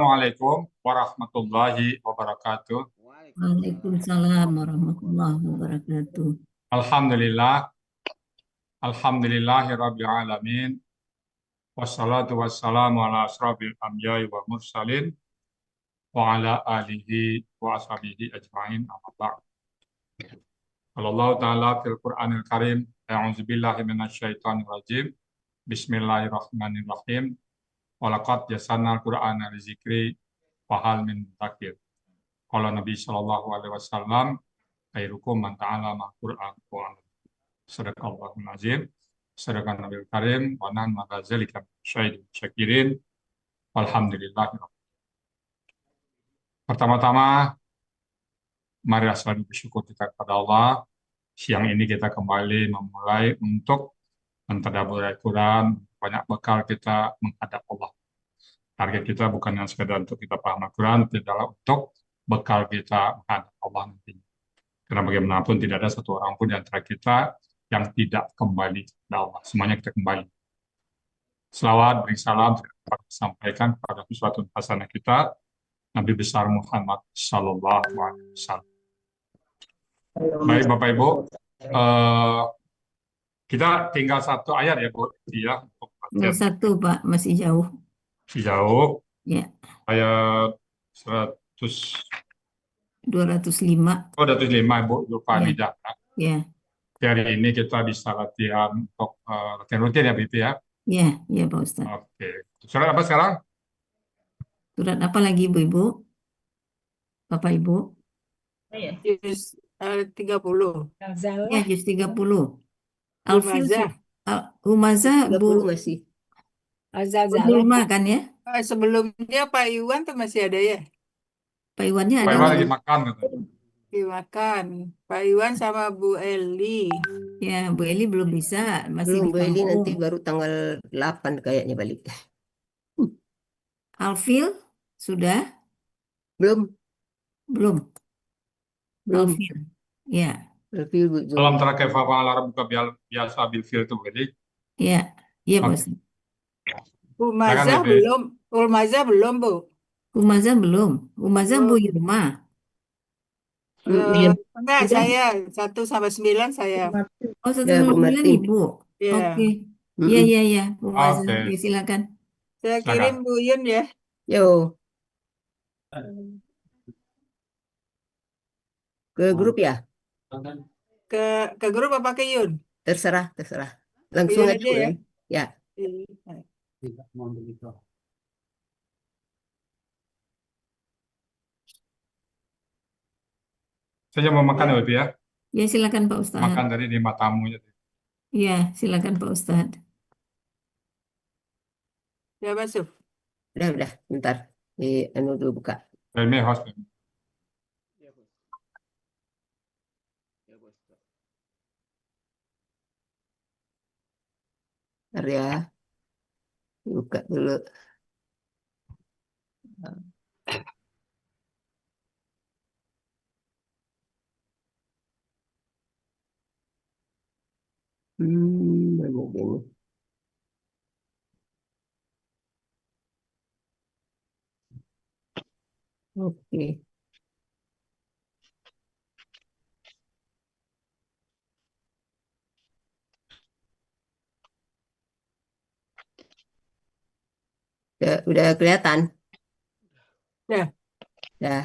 Assalamualaikum warahmatullahi wabarakatuh. Waalaikumsalam warahmatullahi wabarakatuh. Alhamdulillah, alhamdulillahirabbil alamin. Wassalatu wassalamu ala asrofil anbiya'i wa mursalin wa ala alihi wa ashabihi ajma'in amma ba'd. Allah Ta'ala fil Qur'anil Karim, a'udzubillahi minasyaitonir rajim. Bismillahirrahmanirrahim. Walaqad yassarnal Qur'ana lizikri wa hal min dzakir. Qala Nabi sallallahu alaihi wasallam, khairukum man ta'allama Qur'an wa 'allama. Sadaqallahul azim, sadaqan Nabil Karim, wa nahnu ala dzalika syahidin syakirin. Alhamdulillah. Pertama-tama, mari selalu bersyukur kita kepada Allah. Siang ini kita kembali memulai untuk mentadabbur Al-Quran, banyak bekal kita menghadap Allah. Target kita bukan yang sekedar untuk kita paham Al-Quran, tapi adalah untuk bekal kita menghadap Allah nantinya. Karena bagaimanapun tidak ada satu orang pun di antara kita yang tidak kembali kepada Allah. Semuanya kita kembali. Selawat, beri salam, sampaikan kepada uswatun hasanah kita, Nabi besar Muhammad Sallallahu Alaihi Wasallam. Baik Bapak Ibu, kita tinggal satu ayat ya Bu, ya, untuk Tinggal satu Pak, masih jauh. jauh. Ya, Ayat 100, 205. 205 Bu, lupa Ya. Hamidah. Ya, Hari ini kita bisa latihan untuk latihan rutin ya Bu itu ya. ya Pak Ustadz. Oke. Surat apa sekarang? Surat apa lagi Ibu-Ibu? Bapak Ibu? Juz 30. Ya, juz 30. Alfil, Humazah. Humazah, Bu 30 masih. Zulma kan ya? Sebelumnya Pak Iwan tuh masih ada ya? Pak Iwannya Pak ada Iwan nggak? lagi makan gitu. Dimakan. Pak Iwan sama Bu Eli. Ya, Bu Eli belum bisa, masih Belum di Bu Eli nanti kampung. baru tanggal 8 kayaknya balik. Alfil, sudah? Belum, Belum. belum. Alfil, ya. Review Bu Salam Zul. terakhir Fafa'ala buka biasa bil fil itu jadi. Ya, iya Pak Oke. Ustadz. Humazah Silakan, Bebe. belum. Humazah belum Bu. Humazah belum. Humazah Bu Belum. Yurma. Iya. Enggak, Udah. saya 1 sampai 9 saya. Oh, Ya, Bu 159 Martin. Ibu. Ya. Oke. Iya, Mm-mm. iya, iya. Humazah. Oke. Ya, silakan. Saya Silakan. kirim Bu Yun ya. Yo, ke grup ya? Ke grup apa ke Yun? Terserah, terserah. Ke Langsung Yun aja aja ya. boleh. Ya. Saya mau makan Ya. ya, Bebe ya. Ya, silakan Pak Ustadz. Makan tadi di matamu ya. Ya, silakan Pak Ustadz. Ya masuk. Udah, bentar. Anu dulu buka. Bebe host. Bentar ya. Buka dulu. Mana ini? Oke. Udah kelihatan? Ya. Dah.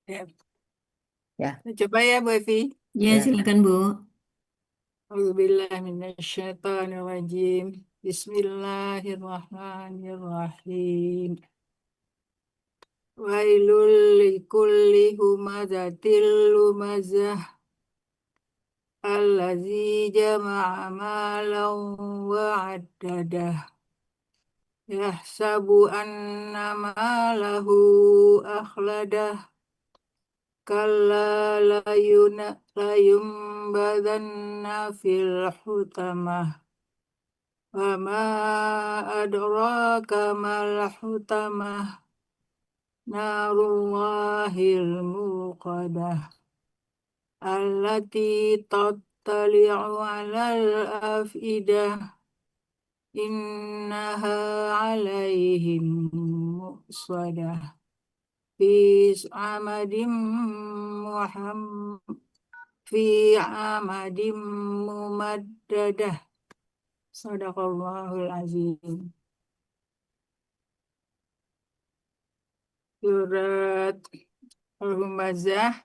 Ya. Ya. Coba ya Bu Evi. Ya, Ya. silakan Bu. A'udzubillahiminasyaitonirrajim. Bismillahirrahmanirrahim. Wailul likulli humazatil lumazah allazi jama'a malan wa 'addadah yahsabu anna malahu akhladah kalla layumbadanna fil hutamah wa ma adraka mal hutamah narullahil muqadah allati tattali'u 'alal afidah innaha 'alaihim mu'sadah fi amadin fi amadin mumaddadah. Sadaqallahul azim. Surat Al-Humazah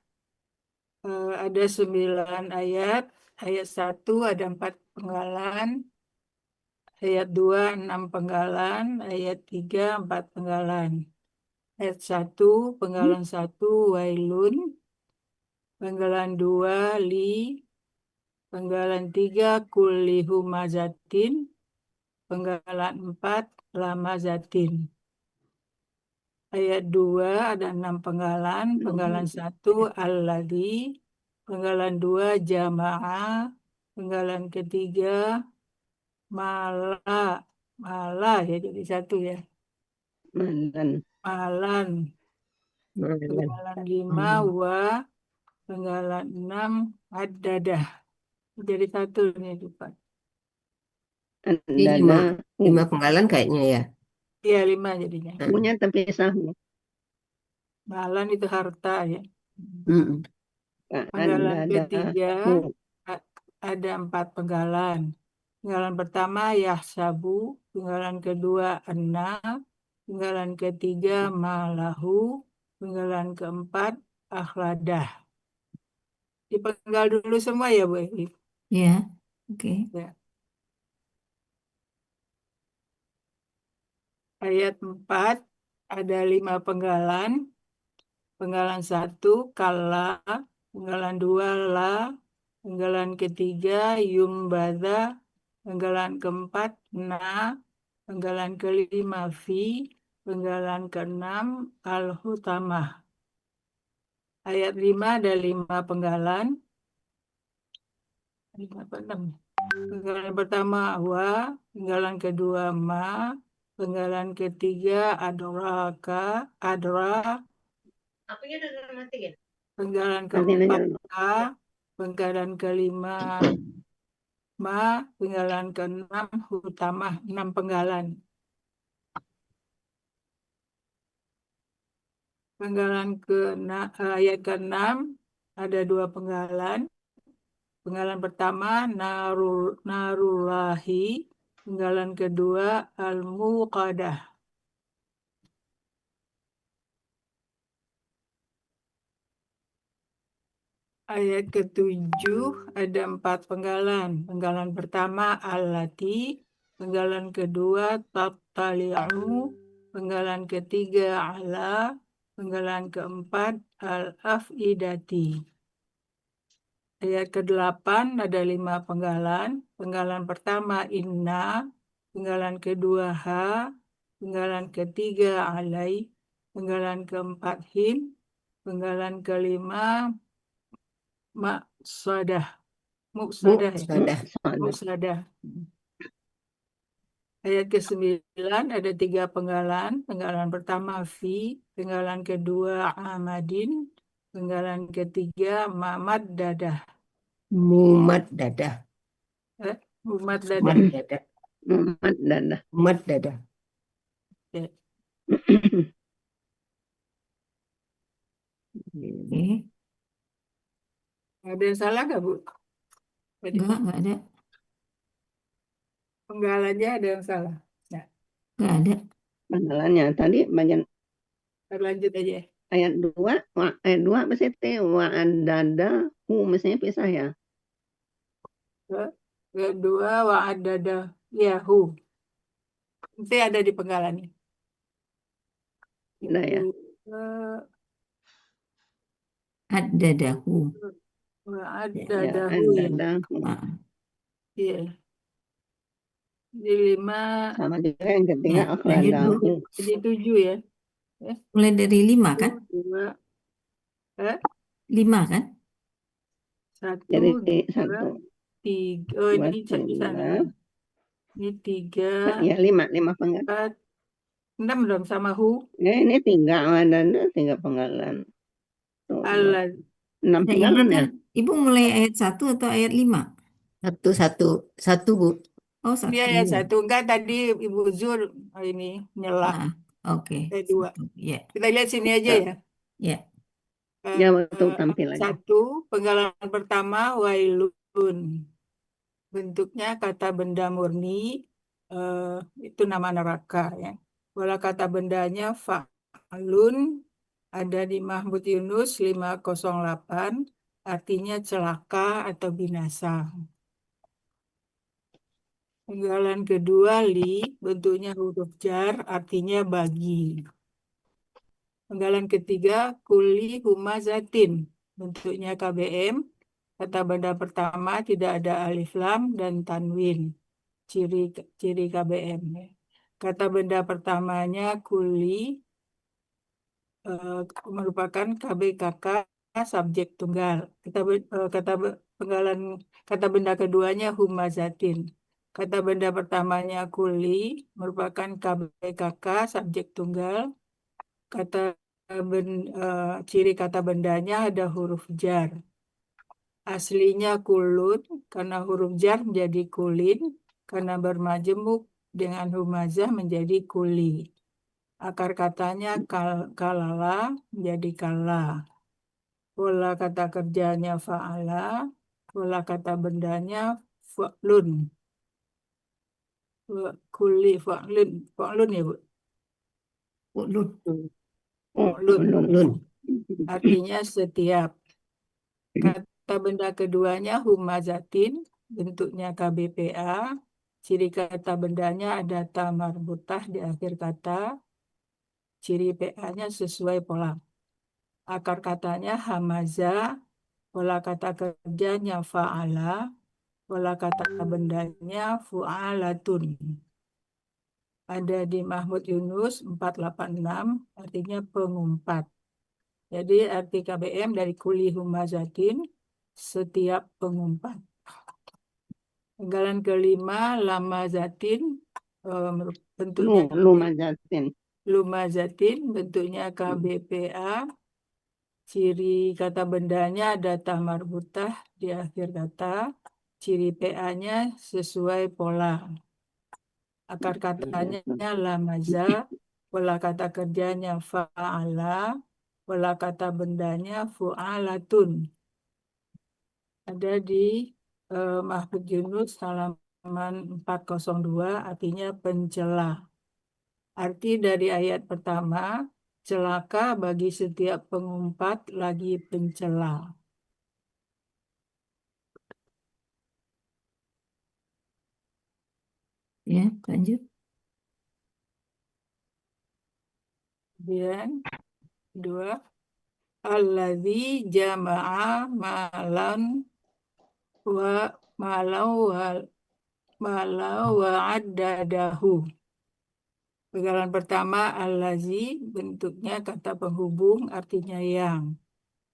ada 9 ayat. Ayat 1 ada 4 penggalan. Ayat 2 6 penggalan. Ayat 3 4 penggalan. Ayat 1 penggalan 1 wailun. Penggalan 2 li. Penggalan 3 kulli humazatin. Penggalan 4 lamazatin. Ayat 2 ada 6 penggalan. Penggalan 1 alladzi. Penggalan 2 jamaah. Penggalan ketiga mala. Mala ya jadi 1 ya. Malan. Malan. Malan. Penggalan 5 wa. Penggalan 6 adadah. Jadi 1 nih Pak. Ini Dada. 5 penggalan kayaknya ya. Iya 5 jadinya. Punya terpisah. Malan itu harta ya. Mm-mm. Penggalan Dada. ketiga ada 4 penggalan. Penggalan pertama yahsabu, penggalan kedua anna, penggalan ketiga malahu, penggalan keempat akhladah. Dipenggal dulu semua ya Bu Eli? Ya, oke. Ya. Ayat 4 ada 5 penggalan. Penggalan 1 kala, penggalan 2 la, penggalan ketiga yumbada, penggalan keempat na, penggalan kelima fi, penggalan keenam al-hutamah. Ayat 5 ada 5 penggalan. 5 apa 6? Penggalan pertama wa, penggalan kedua ma, penggalan ketiga adraka, adra, penggalan keempat ka, penggalan kelima ma, penggalan keenam hutamah, 6 penggalan. Penggalan ayat ke-6 ada 2 penggalan. Penggalan pertama narulahi, penggalan kedua al-muqadah. Ayat ke-7 ada 4 penggalan. Penggalan pertama allati, penggalan kedua tattali'u, penggalan ketiga ala, penggalan keempat al-afidati. Ayat ke-8 ada 5 penggalan. Penggalan pertama inna, penggalan kedua ha, penggalan ketiga alai, penggalan keempat him, penggalan kelima Muqsadah. Ayat ke-9 ada 3 penggalan. Penggalan pertama fi, penggalan kedua amadin, penggalan ketiga mamad dadah. Mumat dadah. Mumat dadah. Mat dadah. Mumat dadah. Mat dadah. Ya. Oke. Ada yang salah nggak Bu? Enggak ada. Penggalannya ada yang salah. Enggak ada. Penggalannya tadi bagian Lanjut aja. ayat 2, ayat 2 mesti wa dada hu mestinya pisah ya. Kedua wa'adada yahu. Nanti ada di penggalannya. Nah ya. Ad-dadahu. Wa'adadahu ya. Dadahu. Iya. Di 5. Sama juga yang ketiga Ya, akhladahu. Jadi 7 ya. Mulai dari 5 kan? 2. 5 kan? 1, Jadi 2, 1, 3. Oh ini dua, di sana. Ini 3, ya 5 penggalan. 4, 6 dong sama hu. Ini 3 dada 3 penggalan. Tuh, Allah. 6 Nah, ini penggalan ya. kan Ibu mulai ayat 1 atau ayat 5? Satu, Bu. Oh, Dia 1. ya satu. Enggak, tadi Ibu Zur ini nyela. Nah, oke. Ayat 2. 1. Ya, Kita lihat sini aja Ya, ya. ya. ya waktu tampil aja. 1, penggalan pertama wailun. Bentuknya kata benda murni, eh, itu nama neraka ya. Wala kata bendanya fa'alun, ada di Mahmud Yunus 508, artinya celaka atau binasa. Penggalan kedua li, bentuknya huruf jar, artinya bagi. Penggalan ketiga kuli humazatin, bentuknya KBM. Kata benda pertama tidak ada alif lam dan tanwin, ciri KBM. Ya. Kata benda pertamanya kuli merupakan KBKK subjek tunggal. Penggalan kata benda keduanya humazatin. Kata benda pertamanya kuli merupakan KBKK subjek tunggal. Ciri kata bendanya ada huruf jar. Aslinya kulun, karena huruf jar menjadi kulin, karena bermajemuk dengan humazah menjadi kuli. Akar katanya kalala menjadi kala. Pola kata kerjanya fa'ala, pola kata bendanya fa'lun. Kuli fa'lun ya Bu? Ulun. Oh, Fa'lun. Lun. Artinya setiap. Kata benda keduanya humazatin, bentuknya KBPA. Ciri kata bendanya ada ta marbutah di akhir kata. Ciri PA-nya sesuai pola. Akar katanya hamaza, pola kata kerjanya fa'ala, pola kata bendanya fu'alatun. Ada di Mahmud Yunus 486, artinya pengumpat. Jadi arti KBM dari kuli humazatin, setiap pengumpat. Penggalan kelima, lamazatin, bentuknya lumazatin. lumazatin, bentuknya KBPA. Ciri kata bendanya ada ta marbutah di akhir kata. Ciri PA-nya sesuai pola. Akar katanya lamaza, pola kata kerjanya fa'ala, pola kata bendanya fu'alatun. Ada di Mahfud Yunus halaman 402, artinya pencela. Arti dari ayat pertama, celaka bagi setiap pengumpat lagi pencela. Ya, lanjut. Kemudian kedua, alladzi jama'a malan wa malau wa addadahu. Penggalan pertama allazi, bentuknya kata penghubung, artinya yang.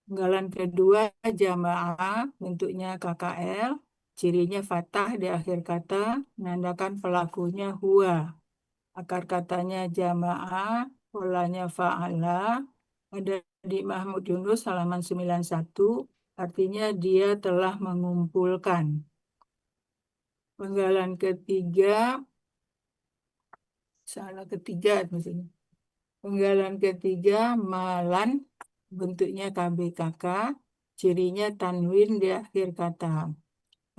Penggalan kedua jamaah, bentuknya KKL, cirinya fathah di akhir kata, menandakan pelakunya huwa. Akar katanya jamaah, polanya fa'ala, ada di Mahmud Yunus halaman 91, artinya dia telah mengumpulkan. Penggalan ketiga, salah ketiga maksudnya. Penggalan ketiga malan, bentuknya KBKK, cirinya tanwin di akhir kata.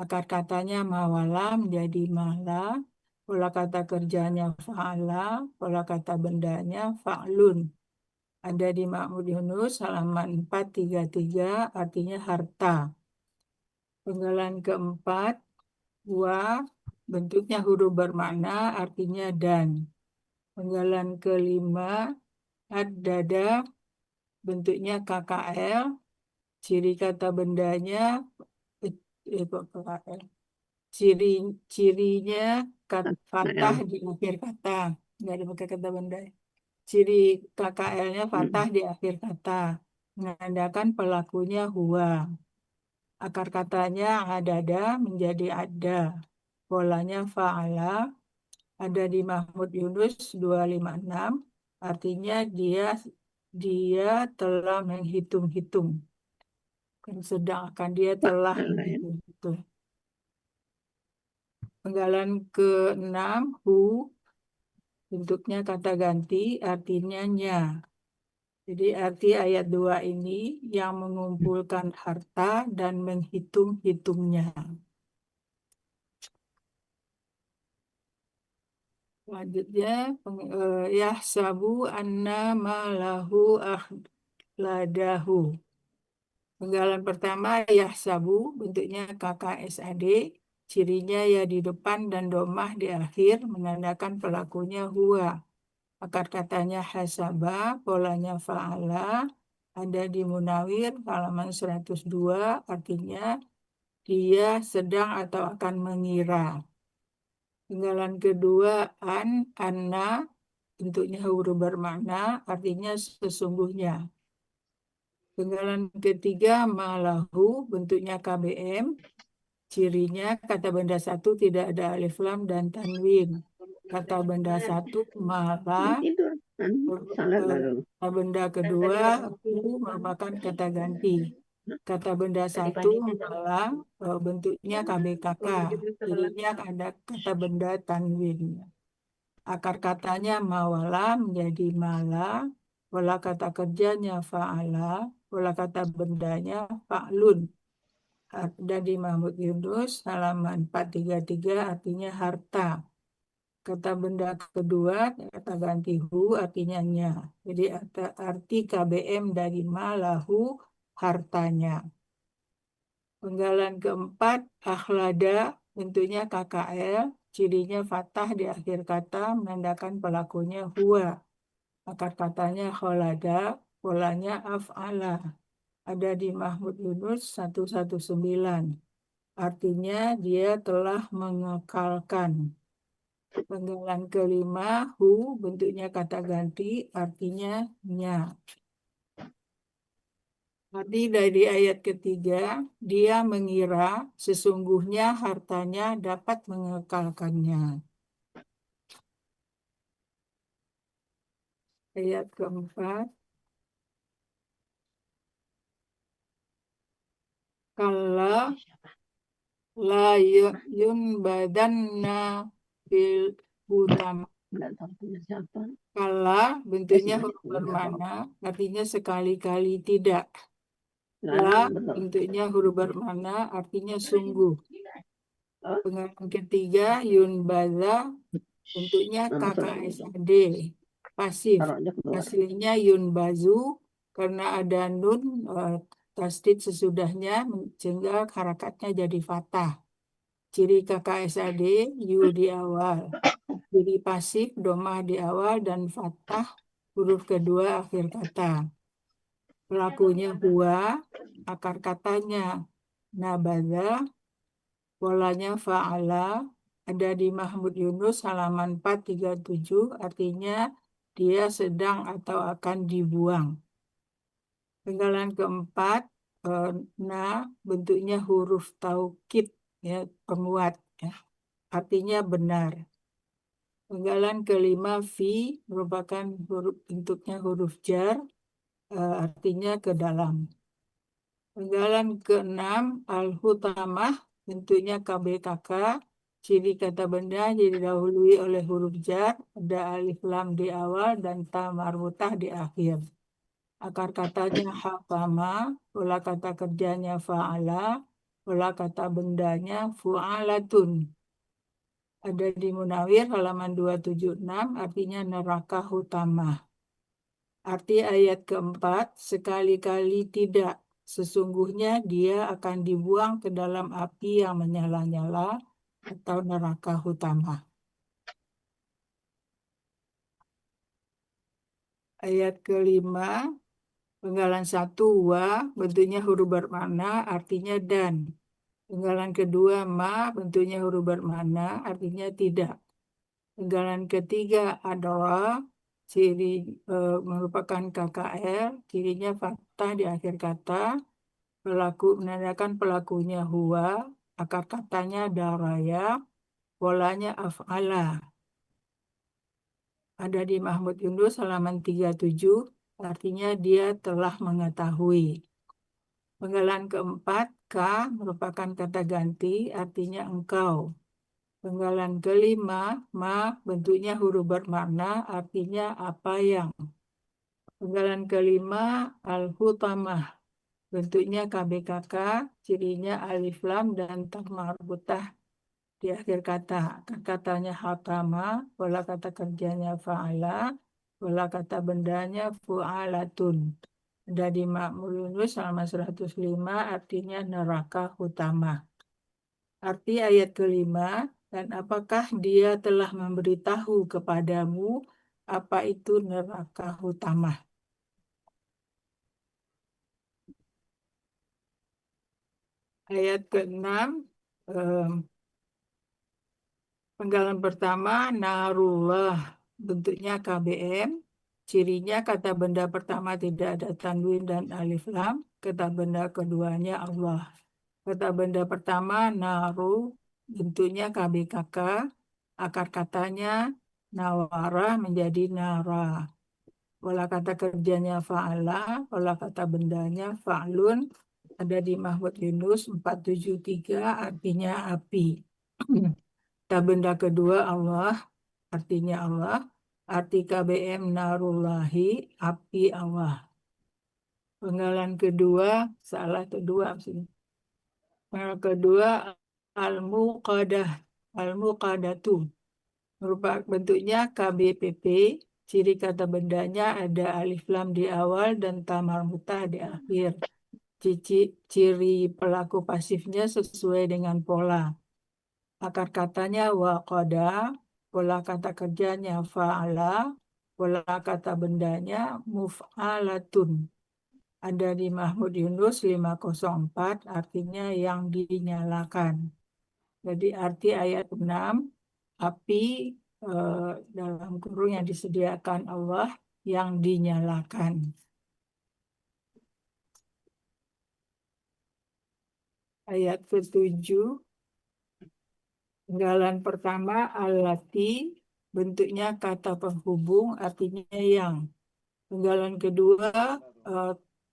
Akar katanya mawala menjadi mala, pola kata kerjanya fa'ala, pola kata bendanya fa'lun. Ada di Mahmud Yunus halaman 433, artinya harta. Penggalan keempat, wa, bentuknya huruf bermakna, artinya dan. Penggalan kelima, ad-dada, bentuknya KKL, ciri kata bendanya, KKL. Cirinya fathah di akhir kata, nggak ada pakai kata benda. Ciri KKL-nya fathah di akhir kata, menandakan pelakunya huwa. Akar katanya adada menjadi ada, polanya fa'ala, ada di Mahmud Yunus 256, artinya dia telah menghitung-hitung. yang sedang akan, dia telah Fa'ala ya. begitu. Penggalan ke-6, hu, bentuknya kata ganti, artinya nya. Jadi arti ayat 2 ini yang mengumpulkan harta dan menghitung-hitungnya. Selanjutnya, yahsabu anna malahu akhladahu. Penggalan pertama, yahsabu, bentuknya KKSAD, cirinya ya di depan dan domah di akhir, menandakan pelakunya huwa. Akar katanya hasaba, polanya fa'ala, ada di Munawir halaman 102, artinya dia sedang atau akan mengira. Penggalan kedua, anna, bentuknya huruf bermakna, artinya sesungguhnya. Penggalan ketiga, malahu, bentuknya KBM, cirinya kata benda satu tidak ada alif lam dan tanwin. Kata benda satu malah, Tidur. Salat lalu. kata benda kedua merupakan kata ganti. Kata benda satu malah bentuknya KBKK, cirinya ada kata benda tanwin. Akar katanya mawala menjadi mala, pola kata kerjanya fa'ala, pola kata bendanya fa'lun. Ada di Mahmud Yunus halaman 433, artinya harta. Kata benda kedua, kata ganti hu, artinya nya. Jadi arti KBM dari malahu, hartanya. Penggalan keempat, akhlada, bentuknya KKL, cirinya fathah di akhir kata, menandakan pelakunya huwa. Akar katanya kholada, polanya af'ala. Ada di Mahmud Yunus 119. Artinya dia telah mengekalkan. Penggalan kelima, hu, bentuknya kata ganti, artinya nya. Arti dari ayat ketiga, dia mengira sesungguhnya hartanya dapat mengekalkannya. Ayat keempat, kalla la yunbadanna fil hutam. Nggak tahu punya siapa. Kalla bentuknya Yes, huruf yes. bermakna, artinya sekali-kali tidak. Nggak La ada, betul. bentuknya huruf bermakna, artinya sungguh. Oh. Penggalan ketiga, yunbaza, bentuknya Nah, betul. KKSAD, pasif. Taruh aja keluar. Aslinya yunbazu, karena ada nun tasdid sesudahnya, sehingga harakatnya jadi fathah. Ciri KKSAD, yu di awal. Ciri pasif, domah di awal, dan fathah, huruf kedua akhir kata. Pelakunya huwa, akar katanya nabadha, polanya fa'ala, ada di Mahmud Yunus halaman 437, artinya dia sedang atau akan dibuang. Penggalan keempat, na, bentuknya huruf taukid, ya, penguat, ya, artinya benar. Penggalan kelima, fi, merupakan bentuknya huruf jar, artinya ke dalam. Penggalan keenam, al-hutamah, bentuknya KBKK, ciri kata benda didahului oleh huruf jar, ada alif lam di awal dan ta marbutah di akhir. Akar katanya hakama, pola kata kerjanya fa'ala, pola kata bendanya fu'alatun. Ada di Munawir halaman 276, artinya neraka hutamah. Arti ayat keempat, sekali-kali tidak. Sesungguhnya dia akan dibuang ke dalam api yang menyala-nyala atau neraka hutamah. Ayat kelima, penggalan 1, wa, bentuknya huruf bermakna, artinya dan. Penggalan kedua, ma, bentuknya huruf bermakna, artinya tidak. Penggalan ketiga, adalah, ciri merupakan KKL, cirinya fathah di akhir kata, menandakan pelakunya huwa, akar katanya daraya, polanya af'ala. Ada di Mahmud Yunus halaman 37, artinya dia telah mengetahui. Penggalan keempat, ka merupakan kata ganti, artinya engkau. Penggalan kelima, ma bentuknya huruf bermakna, artinya apa yang. Penggalan kelima, al-hutamah, bentuknya KBKK, cirinya alif lam dan ta marbutah di akhir kata. Katanya hatama, pola kata kerjanya fa'ala, pola kata bendanya fu'alatun. Ada di Makmur Yunus halaman 105, artinya neraka utama. Arti ayat kelima, dan apakah dia telah memberitahu kepadamu apa itu neraka utama? Ayat ke-6, penggalan pertama, narullah, bentuknya KBM, cirinya kata benda pertama tidak ada tanwin dan alif lam, kata benda keduanya Allah. Kata benda pertama, naru, bentuknya KBKK, akar katanya nawara menjadi nara. Pola kata kerjanya fa'ala, pola kata bendanya fa'lun, ada di Mahmud Yunus 473, artinya api. Kata benda kedua Allah, artinya Allah. Arti KBM narullahi, api Allah. Penggalan kedua, salah kedua maksudnya. Penggalan kedua, al-muqadah, al-muqadatu. Merupakan bentuknya KBPP, ciri kata bendanya ada alif lam di awal dan ta marbuthah di akhir. Ciri pelaku pasifnya sesuai dengan pola. Akar katanya waqada, pola kata kerjanya fa'ala, pola kata bendanya muf'alatun. Ada di Mahmud Yunus 504, artinya yang dinyalakan. Jadi arti ayat 6, api dalam kurung yang disediakan Allah yang dinyalakan. Ayat ke-7, penggalan pertama allati, bentuknya kata penghubung, artinya yang. Penggalan kedua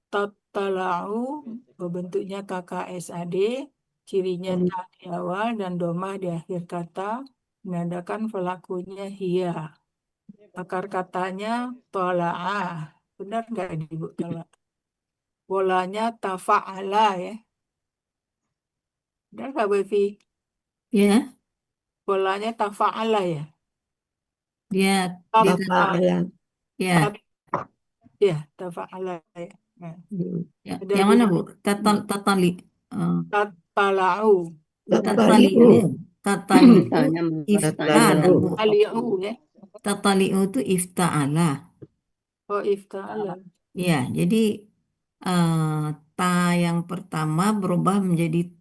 tatala'u, bentuknya KKSAD, cirinya ta di awal dan domah di akhir kata, menandakan pelakunya hia. Akar katanya tola'ah. Benar nggak Ibu? Polanya tafa'ala ya. Benar nggak Bu Evi? Ya, Polanya tafa'ala ya. dia Tafa'ala. ya, Ya, tafa'ala ya. Nah, ya. ada Yang di mana Bu? Tatali, tatala'u. tataliu, tataliu, Tanya ifta'ala Bu. Ali'u ya. Tataliu itu ifta'ala. Oh, ifta'ala. Ya, jadi ta yang pertama berubah menjadi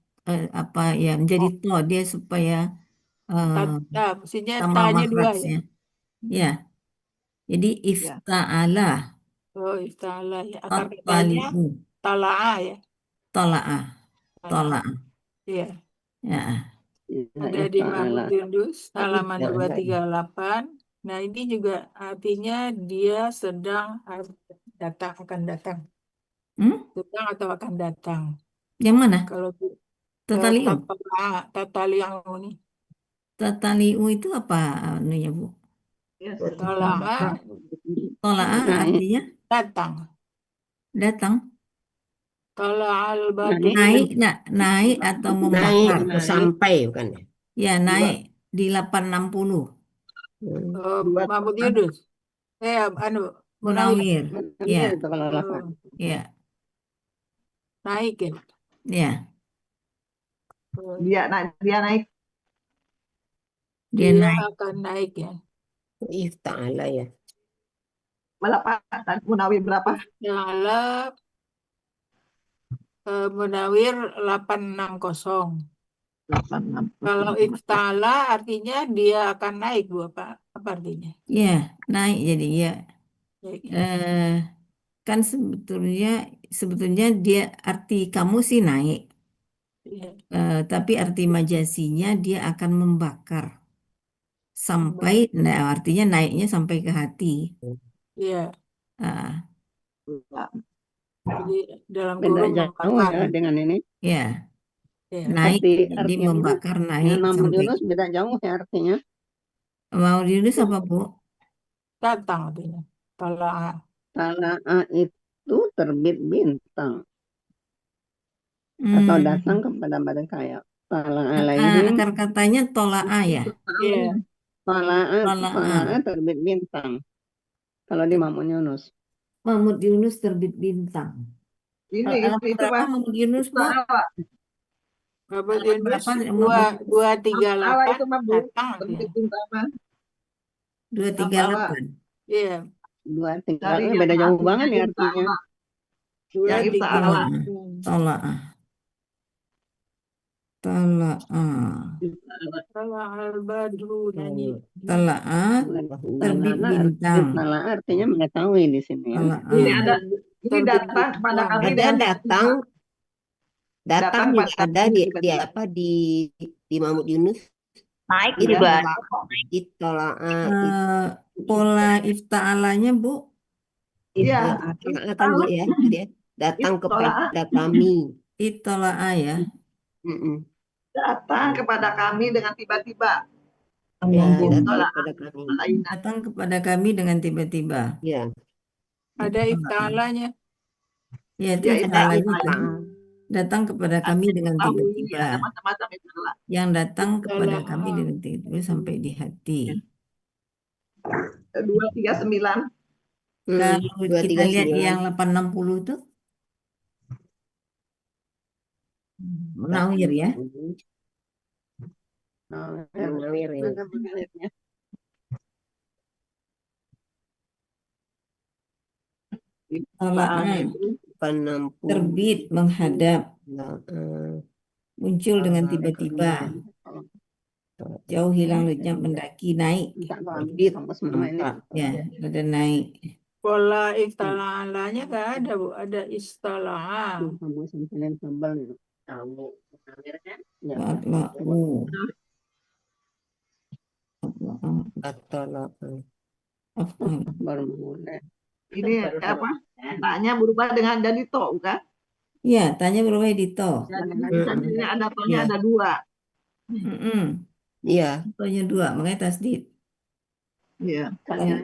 apa ya, menjadi to dia supaya Maksudnya sama tanya dua ya. makhrajnya. Ya, jadi ifta'ala, Oh, ifta'ala ya. Akar katanya tataliu, tala'ah ya. tola'ah, Tala'ah. tola'ah. Iya. Ya, Ada di Mahmud Yunus halaman 238. Nah, ini juga artinya dia sedang akan datang. Sedang atau akan datang. yang mana? Kalau Tataliu. tatali'u ini. Tataliu itu apa anunya Bu? Tala'ah Tola'ah Naik. artinya datang. datang, Tala'al badru. naik atau Naik membakar. atau sampai bukan ya? Ya, naik di 860. Mahmud Yunus. Munawir. Munawir. Ya, Itu kalau lapar. ya, Naik ya. ya. Dia naik Dia Dia naik. akan naik ya. Ifta'ala ya. berapa? Munawir berapa? Ta'ala Munawir 860. 86. Kalau iftala artinya dia akan naik Bu, apa artinya? Ya, naik jadi ya. Naik. Kan sebetulnya dia arti kamu sih naik. Iya. Tapi arti majasinya dia akan membakar sampai, nah, artinya naiknya sampai ke hati. Iya. Ah, Jadi dalam Beda kurung jauh membakar. ya dengan ini. Ya, Ya. naik. Jadi Artinya membakar dengan naik Mahmud sampai. Yunus beda jauh ya artinya. Mau Yunus apa, Bu? Datang artinya. Tala'a. Tala'a itu terbit bintang atau datang kepada mereka ya. Tala'a alaihim. Akar katanya tola'a ya. Iya. Tala'a Tola'a. terbit bintang. Kalau di Mahmud Yunus. Mahmud Yunus terbit bintang. Ini Halaman itu berapa Pak. Mahmud Yunus, Bu? Bapak Halaman Yunus berapa? 238 itu mah Bu. datang Terbit artinya. bintang mah. 238. Iya. Dua tiga Dari beda yang jauh banget ya artinya artinya. yang 238. ifta'ala. Tola'a. Tola'a. Tala'al badru nyanyi. Tola'a terbit Tala'a bintang. Tala'a artinya mengetahui di sini ya. Tola'a. Ini ada ini Terbit datang kepada bintang. kami Ada dengan datang Datang juga pada ada di tiba-tiba. apa di Mahmud Yunus Naik itu juga. itola'a Pola ifta'alanya, Bu? Iya, itola'a kan Bu ya itu dia datang Itola'a. kepada kami. Itola'a ya. Mm-mm. datang kepada kami dengan tiba-tiba. Ya, datang Itola'a kepada kami. alaina. Datang kepada kami dengan tiba-tiba. Ya, Ada iftalanya. Ya, itu Ya, ifta'alanya itola'a. kan. Datang kepada kami dengan Tahu ada tiba-tiba. macam-macam itola'a. Yang datang kepada Itola'a. kami dengan tiba-tiba sampai di hati. 239. Kalau kita lihat 239. yang 860 itu Munawir ya. Munawir ya. Mana mengalirnya? Tola'a 60. terbit menghadap, Nah, muncul dengan tiba-tiba, jauh hilang lenyap mendaki naik. Bisa bang, terbit kampus mama ini. Ya, ada naik. Pola iftala'alanya nggak ada, Bu. Ada istala'a. Kamu sampai sambal itu. tahu Ya. Wa'atla'u. atola'a. Af'al. Baru mulai. Ini apa? Tanya berubah dengan dan itu, bukan? Ya, tanya berubah dito. Jadi ada tonya Ya. ada dua. Iya, Tonya 2, makanya tasdid. Iya. Tanya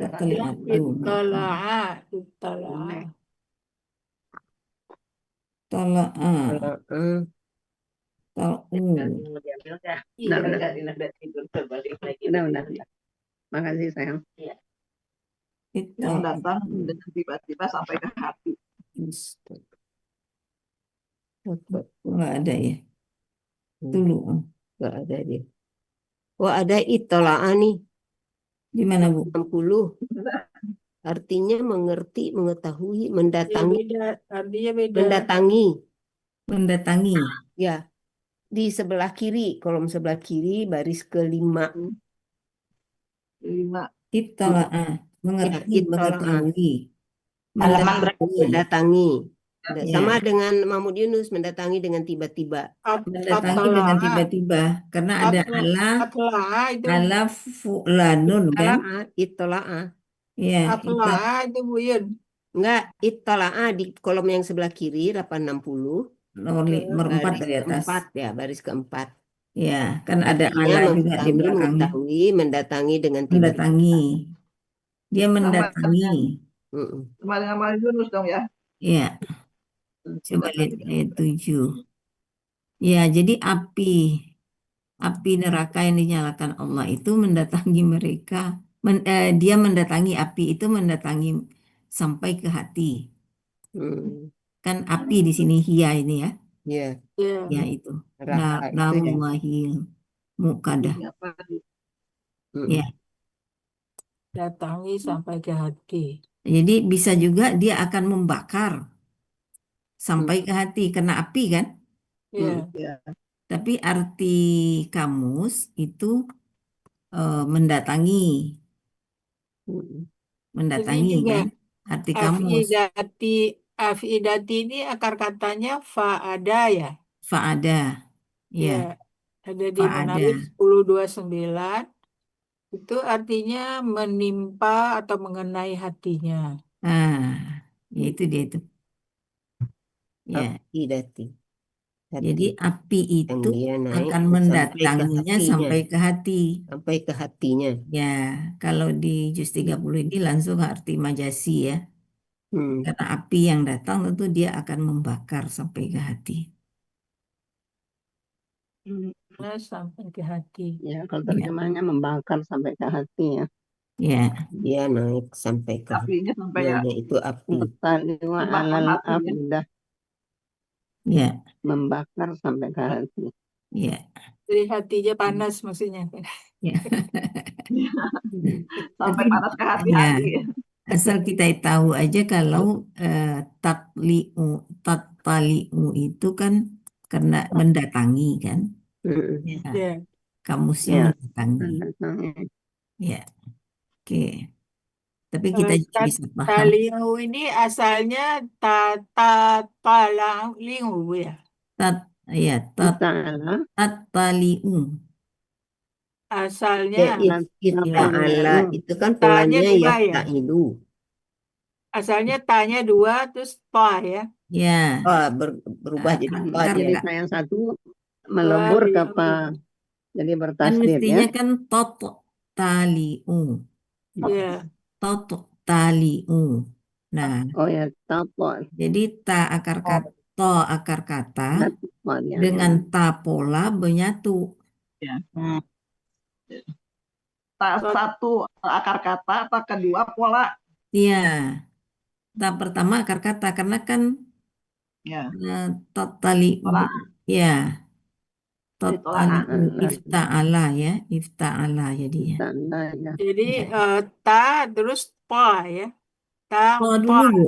Tak terlihat. Itala'a. Itala'a. Tola'a. atola'a. Tal'u. Udah. Makasih sayang. Itu. Yang datang dengan tiba-tiba sampai ke hati. Nggak ada ya. Dulu. Nggak ada dia. Oh, ada itola'a nih. Di mana, Bu? 60. Artinya mengerti, mengetahui, Ya, mendatangi, beda. Artinya beda. mendatangi. Mendatangi. Ya, di sebelah kiri, kolom sebelah kiri, baris kelima. 5. Itola'a. Mengerti, Ya, itola'a. mengetahui. Halaman berapa? Mendatangi. Ya. Sama dengan Mahmud Yunus, mendatangi dengan tiba-tiba. Mendatangi dengan tiba-tiba. Karena ada Atla'a itu. ala fulanun kan? Itola'a. Ya, Atla'a itu Bu Yun. Enggak, itola'a di kolom yang sebelah kiri, 860. nomor 4 Baris dari atas. keempat, ya, baris keempat. Ya, kan ada Artinya ala juga di mengetahui, belakangnya. mengetahui, mendatangi dengan tiba-tiba. Mendatangi. Dia mendatangi. Mm-mm. Sama dengan Malik Yunus dong ya. Ya, coba lihat ayat 7. Ya, jadi api neraka yang dinyalakan Allah itu mendatangi mereka. Dia mendatangi api itu mendatangi sampai ke hati. Kan api di sini hiya ini ya. Ya, Ya. Ya itu. neraka itu ya. Narullahil muqadah. Ya. Datangi sampai ke hati. Jadi bisa juga dia akan membakar sampai ke hati kena api kan? Ya. Tapi arti kamus itu mendatangi. Mendatangi Ini juga kan? Arti kamus. Afidati ini akar katanya fa'ada ya. Fa'ada. Ya. Ada di Fa'ada. Munawir 1029. Itu artinya menimpa atau mengenai hatinya. Ya itu dia itu. Ya, Afidati. jadi Hati. api Yang itu dia naik akan sampai ke mendatanginya hatinya. sampai ke hati. Sampai ke hatinya. Ya, kalau di juz 30 ini langsung arti majasi ya. Karena api yang datang tentu dia akan membakar sampai ke hati. Sampai ke hati. Ya, kalau Ya, terjemahnya membakar sampai ke hati ya. ya, Dia naik sampai ke Apinya sampai ya hatinya itu api. Taliwa membakar alal hati ya. afidah, ya, membakar sampai ke hati. ya, Jadi hatinya panas maksudnya. ya. Sampai Tapi panas ke ya, hati-hati. asal kita tahu aja kalau tatliu, tattaliu itu kan karena mendatangi kan. Nah, Ya. kamusnya Ya, mendatangi. Ya, oke. Tapi kita juga bisa paham. Taliu ini asalnya talingu ya. Tat, ya, ta'ala, tattaliu. Asalnya Ya, Ifta'ala itu kan tanya polanya dua ya. yafta'ilu. Asalnya tanya dua terus ta ya. ya. Oh, berubah jadi Kan- apa jadi dia? karena yang satu melebur ke Taliu. apa? Jadi kan bertasdid ya. mestinya kan tot taliu, Ya. tot taliu. Nah, Oh ya, tapon. jadi to akar kata Tapon ya. dengan ta pola menyatu. Ya. Satu akar kata, apa kedua pola. Iya, ta pertama akar kata karena kan Ya. tot taliu, Pola. ya, tot Ditolak. taliu ifta'ala ya, ifta'ala jadinya. Tanda ya. Jadi Ya. ta terus pa ya. Ta To pa dulu Bu,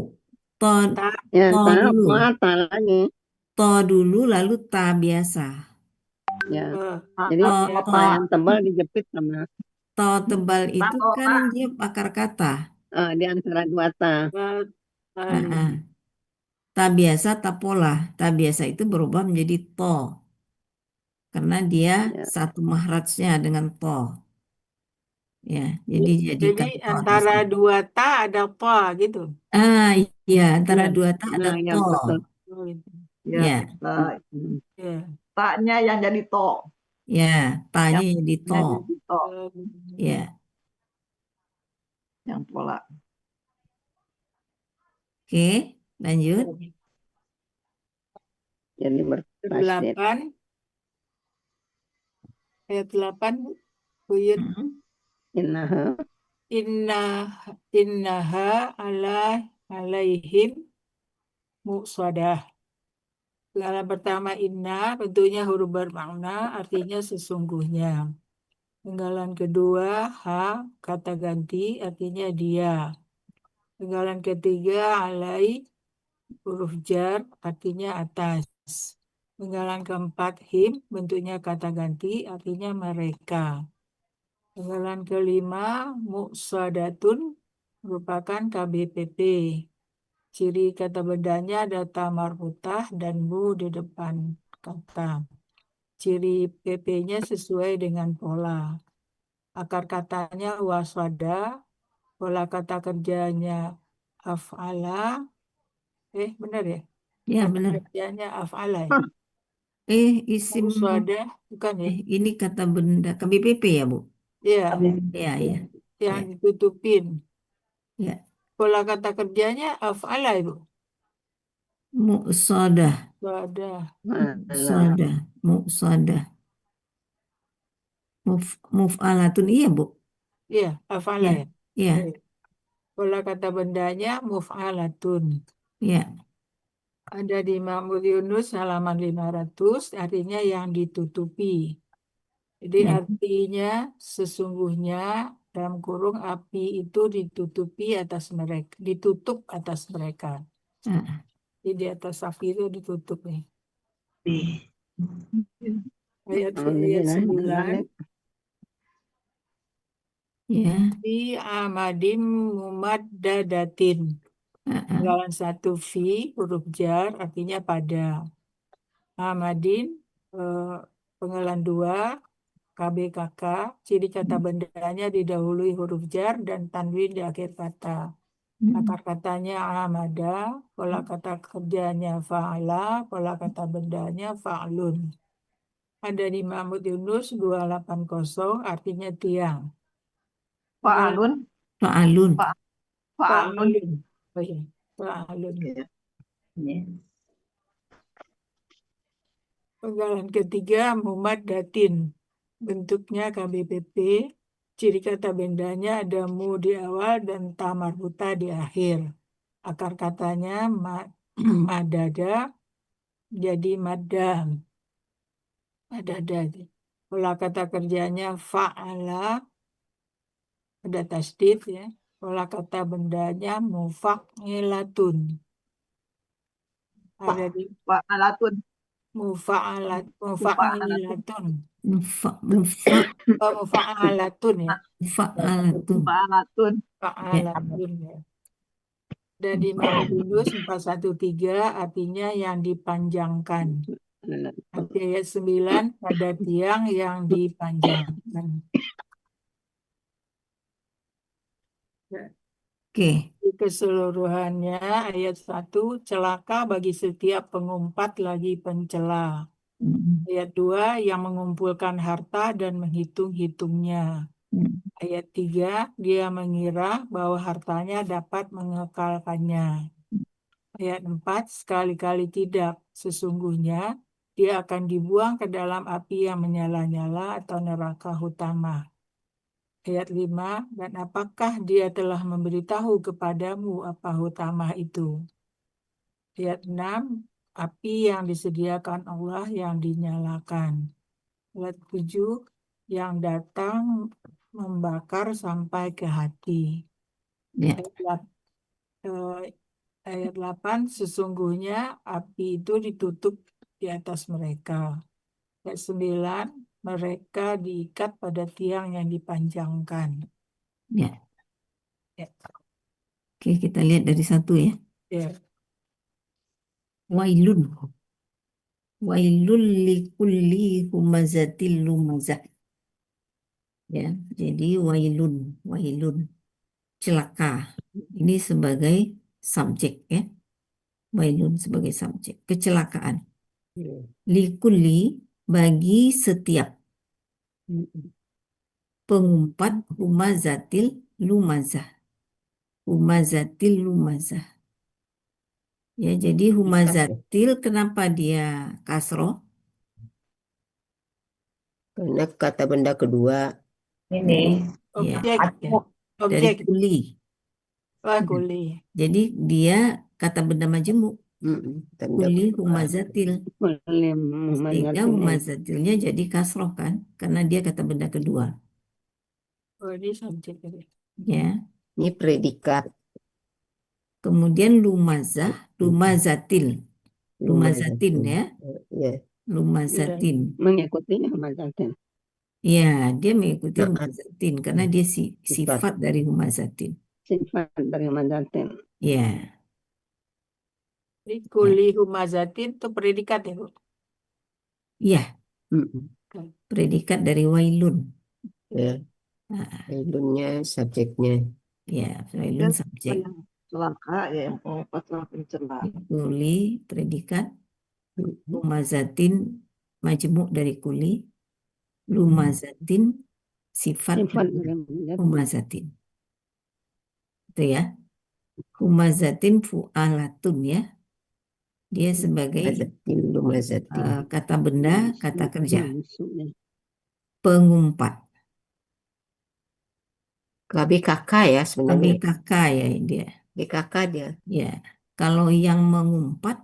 to, ta. Ya, to dulu, mata lagi. to dulu lalu ta biasa. Ya. eh, Jadi To, apa yang tebal dijepit sama to tebal itu Tato, kan dia akar kata. di antara dua ta. tali. Ta biasa, ta pola. Ta biasa itu berubah menjadi to. Karena dia Ya. satu mahrajnya dengan to. Ya, jadi Jadi jadikan to di antara sini. dua ta ada pa gitu. Iya, antara Ya. dua ta ada Nah, ya to. betul. Oh, gitu. Ya. Ya, Ya. Taknya yang jadi to. ya, tanya Yang jadi to. jadi to. Ya, Yang pola. oke, lanjut. Jadi bertasdid. 8 ayat 8 Buyut. Innaha Innaha alaihim muqsadah. Kata pertama inna bentuknya huruf bermakna artinya sesungguhnya. Penggalan kedua ha kata ganti artinya dia. Penggalan ketiga alai huruf jar artinya atas. Penggalan keempat him bentuknya kata ganti artinya mereka. Penggalan kelima muqsadatun merupakan KBPP. Ciri kata bedanya ada ta marhutah dan bu di depan kata. Ciri PP-nya sesuai dengan pola. Akar katanya waswada, pola kata kerjanya af'ala. Benar ya? Ya, Kata benar. kerjanya af'ala ya? Isim, Waswada, bukan ya? ini kata benda KBPP ya, Bu? Iya, Ya, ya, yang ya, ditutupin. ya. Pola kata kerjanya af'ala itu. Muqsadah, Waswada. muqsadah, muqsadah. Muf'alatun iya, Bu. Iya, af'ala Ya, ya. ya, Pola kata bendanya muf'alatun. ya. Ada di Ma'mur Yunus halaman 500, artinya yang ditutupi. Jadi Ya. artinya sesungguhnya dalam kurung api itu ditutupi atas mereka, ditutup atas mereka. Ah, Jadi di atas api itu ditutup nih. Ayat Alhamdulillah. 9. ya. Fi amadim mumaddadatin. Penggalan 1 fi huruf jar artinya pada. Amadin penggalan 2 KBKK, ciri kata bendanya didahului huruf jar dan tanwin di akhir kata. Akar katanya amada, pola kata kerjanya fa'ala, pola kata bendanya fa'lun. Ada di Mahmud Yunus 280, artinya tiang. Fa'alun, Fa'alun. fa'alun. Fa'alun. Oh iya, fa'alun. Iya. Penggalan ketiga, Muhammad Datin. Bentuknya KBBP. Ciri kata bendanya ada mu di awal dan ta marbuta di akhir. Akar katanya madada jadi madam. Madada. Pola kata kerjanya fa'ala, ada tasdid ya. Pola kata bendanya mufa'ilatun. Ada di Fa'alatun. mufa'alatun. Mufa- Mufa'alatun ya. Mufa'alatun. Fa'alatun. Fa'alatun ya. Dan di Mahmud Yunus 413 artinya yang dipanjangkan. Arti ayat 9 pada tiang yang dipanjangkan. Oke. Di keseluruhannya ayat 1 celaka bagi setiap pengumpat lagi pencela. Ayat 2 yang mengumpulkan harta dan menghitung-hitungnya. Ayat 3 dia mengira bahwa hartanya dapat mengekalkannya. Ayat 4 sekali-kali tidak, sesungguhnya dia akan dibuang ke dalam api yang menyala-nyala atau neraka hutama. Ayat 5, dan apakah dia telah memberitahu kepadamu apa hutama itu? Ayat 6, api yang disediakan Allah yang dinyalakan. Ayat 7, yang datang membakar sampai ke hati. Ya. Ayat 8, sesungguhnya api itu ditutup di atas mereka. Ayat 9, mereka diikat pada tiang yang dipanjangkan. Ya. Ya. Oke, kita lihat dari satu ya. Ya. Wailun. Wailul likulli humazatil lumazah. Ya, jadi wailun, celaka. Ini sebagai subjek ya. Wailun sebagai subjek, kecelakaan. Likulli bagi setiap pengumpat humazatil lumazah. Humazatil lumazah. Ya, jadi humazatil kenapa dia kasroh? Karena kata benda kedua Ini. Ya, Objek. Ya. dari Objek. kuli. Wah, kuli. Jadi dia kata benda majemuk. Kuli humazatil. Sehingga humazatilnya jadi kasroh kan, karena dia kata benda kedua. Oh, ini subjek. Ya. Ini predikat. Kemudian lumazatil. Lumazatin ya. Ya. Lumazatin. Mengikuti humazatin. Ya, dia mengikuti humazatin karena dia sifat dari humazatin. Sifat dari humazatin. Ya. Ini kuli humazatin itu predikat ya, Bu? Ya. Predikat dari wailun. Ya. Nah, Wailunnya subjeknya. ya, wailun subjek. Celaka ya, yang pengumpat pencela. Kuli predikat. Humazatin majemuk dari kuli. Lumazatin sifat humazatin. Itu ya. Humazatin fu'alatun ya. Dia sebagai kata benda, kata kerja. Pengumpat. KBKK ya sebenarnya. KBKK ya dia. BKK dia. Ya. Kalau yang mengumpat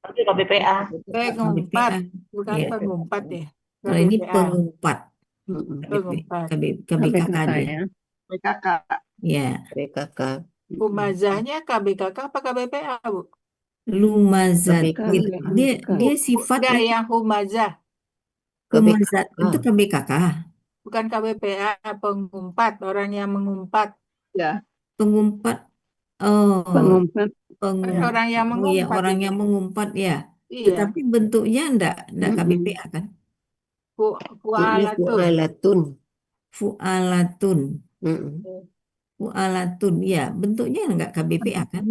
Tapi KBPA. Pengumpat, bukan ya. pengumpat ya. Kalau ini KBPA. pengumpat. Pengumpat. KBKK dia. ya. PKK. Ya. BKK. Humazahnya KBKK apa KBPA, Bu? Lumazatil. Dia sifat Enggak, yang humazah. humazat itu KBKK. Bukan KBPA, pengumpat, orang yang mengumpat. Ya. Pengumpat. Pengumpat. Orang yang Oh ya, mengumpat. orang yang mengumpat ya. Iya. Tetapi bentuknya enggak KBPA kan? Fu'alatun. Fu'alatun. Fu'alatun. Mu'alatun. Ya, bentuknya enggak KBPA kan?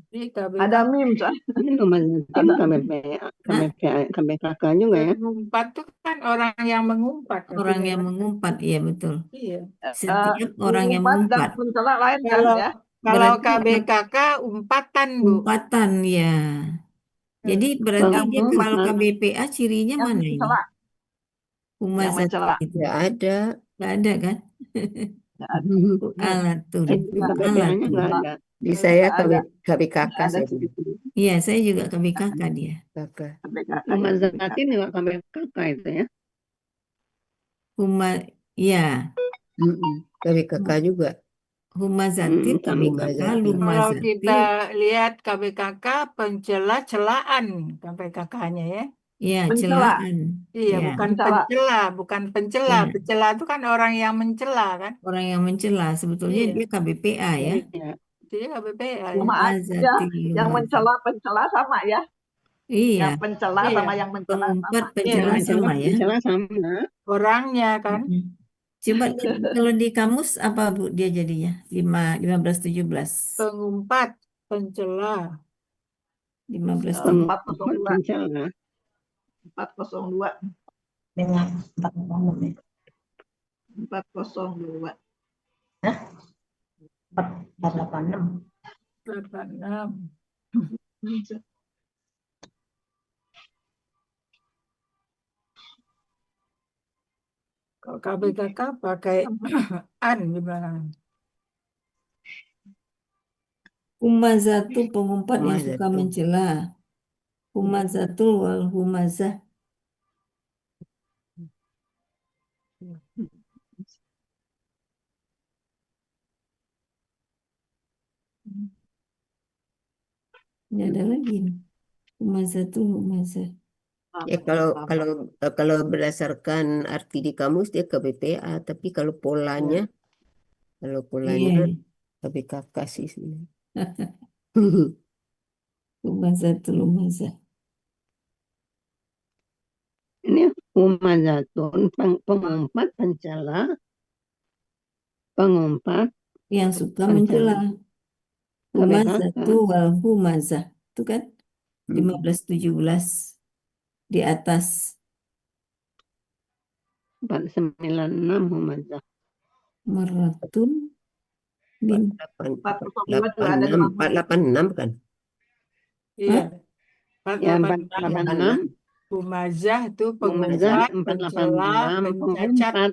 Di KBK Ada mim, Cak. Ini Lumazatin Ada KBPA, Hah? KBKK juga ya. pengumpat tuh kan orang yang mengumpat Orang artinya yang kan. mengumpat, iya betul. Iya. Setiap orang yang mengumpat dan mengumpat. mencela lain kan Kalau ya. kalau Berarti KBKK umpatan, Bu. umpatan ya. Jadi berarti Yang dia kalau Pengumpat. KBPA cirinya yang mana ini? mencela, yang Humazatun mencela. itu. Nggak ada. Nggak ada kan? Ya, ada. Mu'alatun. KBPA-nya nggak Mu'alatun. ada. Di saya Nggak ada, KBKK nggak ada saya di bilang. situ. Iya, saya juga KBKK dia. KBKK. KBKK ya, Lumazatin juga KBKK itu ya. Huma, ya. KBKK juga. Humazatin KBKK, Humazatin. Kalau lumazatin. kita lihat KBKK pencela celaan KBKK-nya ya. Ya, Mencela. celaan. Iya, Ya, bukan Mencela. pencela, bukan pencela. ya. Pencela itu kan orang yang mencela kan. Orang yang mencela sebetulnya Iya. dia KBPA ya. Iya. Dia KBPA ya. Sama aja. Humazatin, Yang humazatin. pencela sama ya. Iya, Yang pencela Iya. sama yang mencela pengumpat sama. pencela Iya. sama ya. Mencela sama. Orangnya kan. Coba kalau di kamus apa Bu dia jadinya? 1517. Pengumpat, pencela. 1517. 402. Mencela. 402. Dengan 486 ya. 402. 486. 86. Kalau KBKK pakai an di belakang. Humazatu pengumpat yang suka Humazatu. mencela. Humazatu wal humazah. Ini ada lagi nih. Humazatu humazah. Ya kalau berdasarkan arti di kamus dia KBPA, tapi kalau polanya Iya. KBKK sih sebenarnya. Humazatu humazah. Ini humazatun, pengumpat pencela, pengumpat Yang suka pencela. mencela. Humazatu wal humazah. Itu kan 1517 di atas. 496 humazah. Meratun bin 486 kan? Iya. Ya 486. 486. Humazah itu Humazah pengumpat, pencela, 486 pencacat.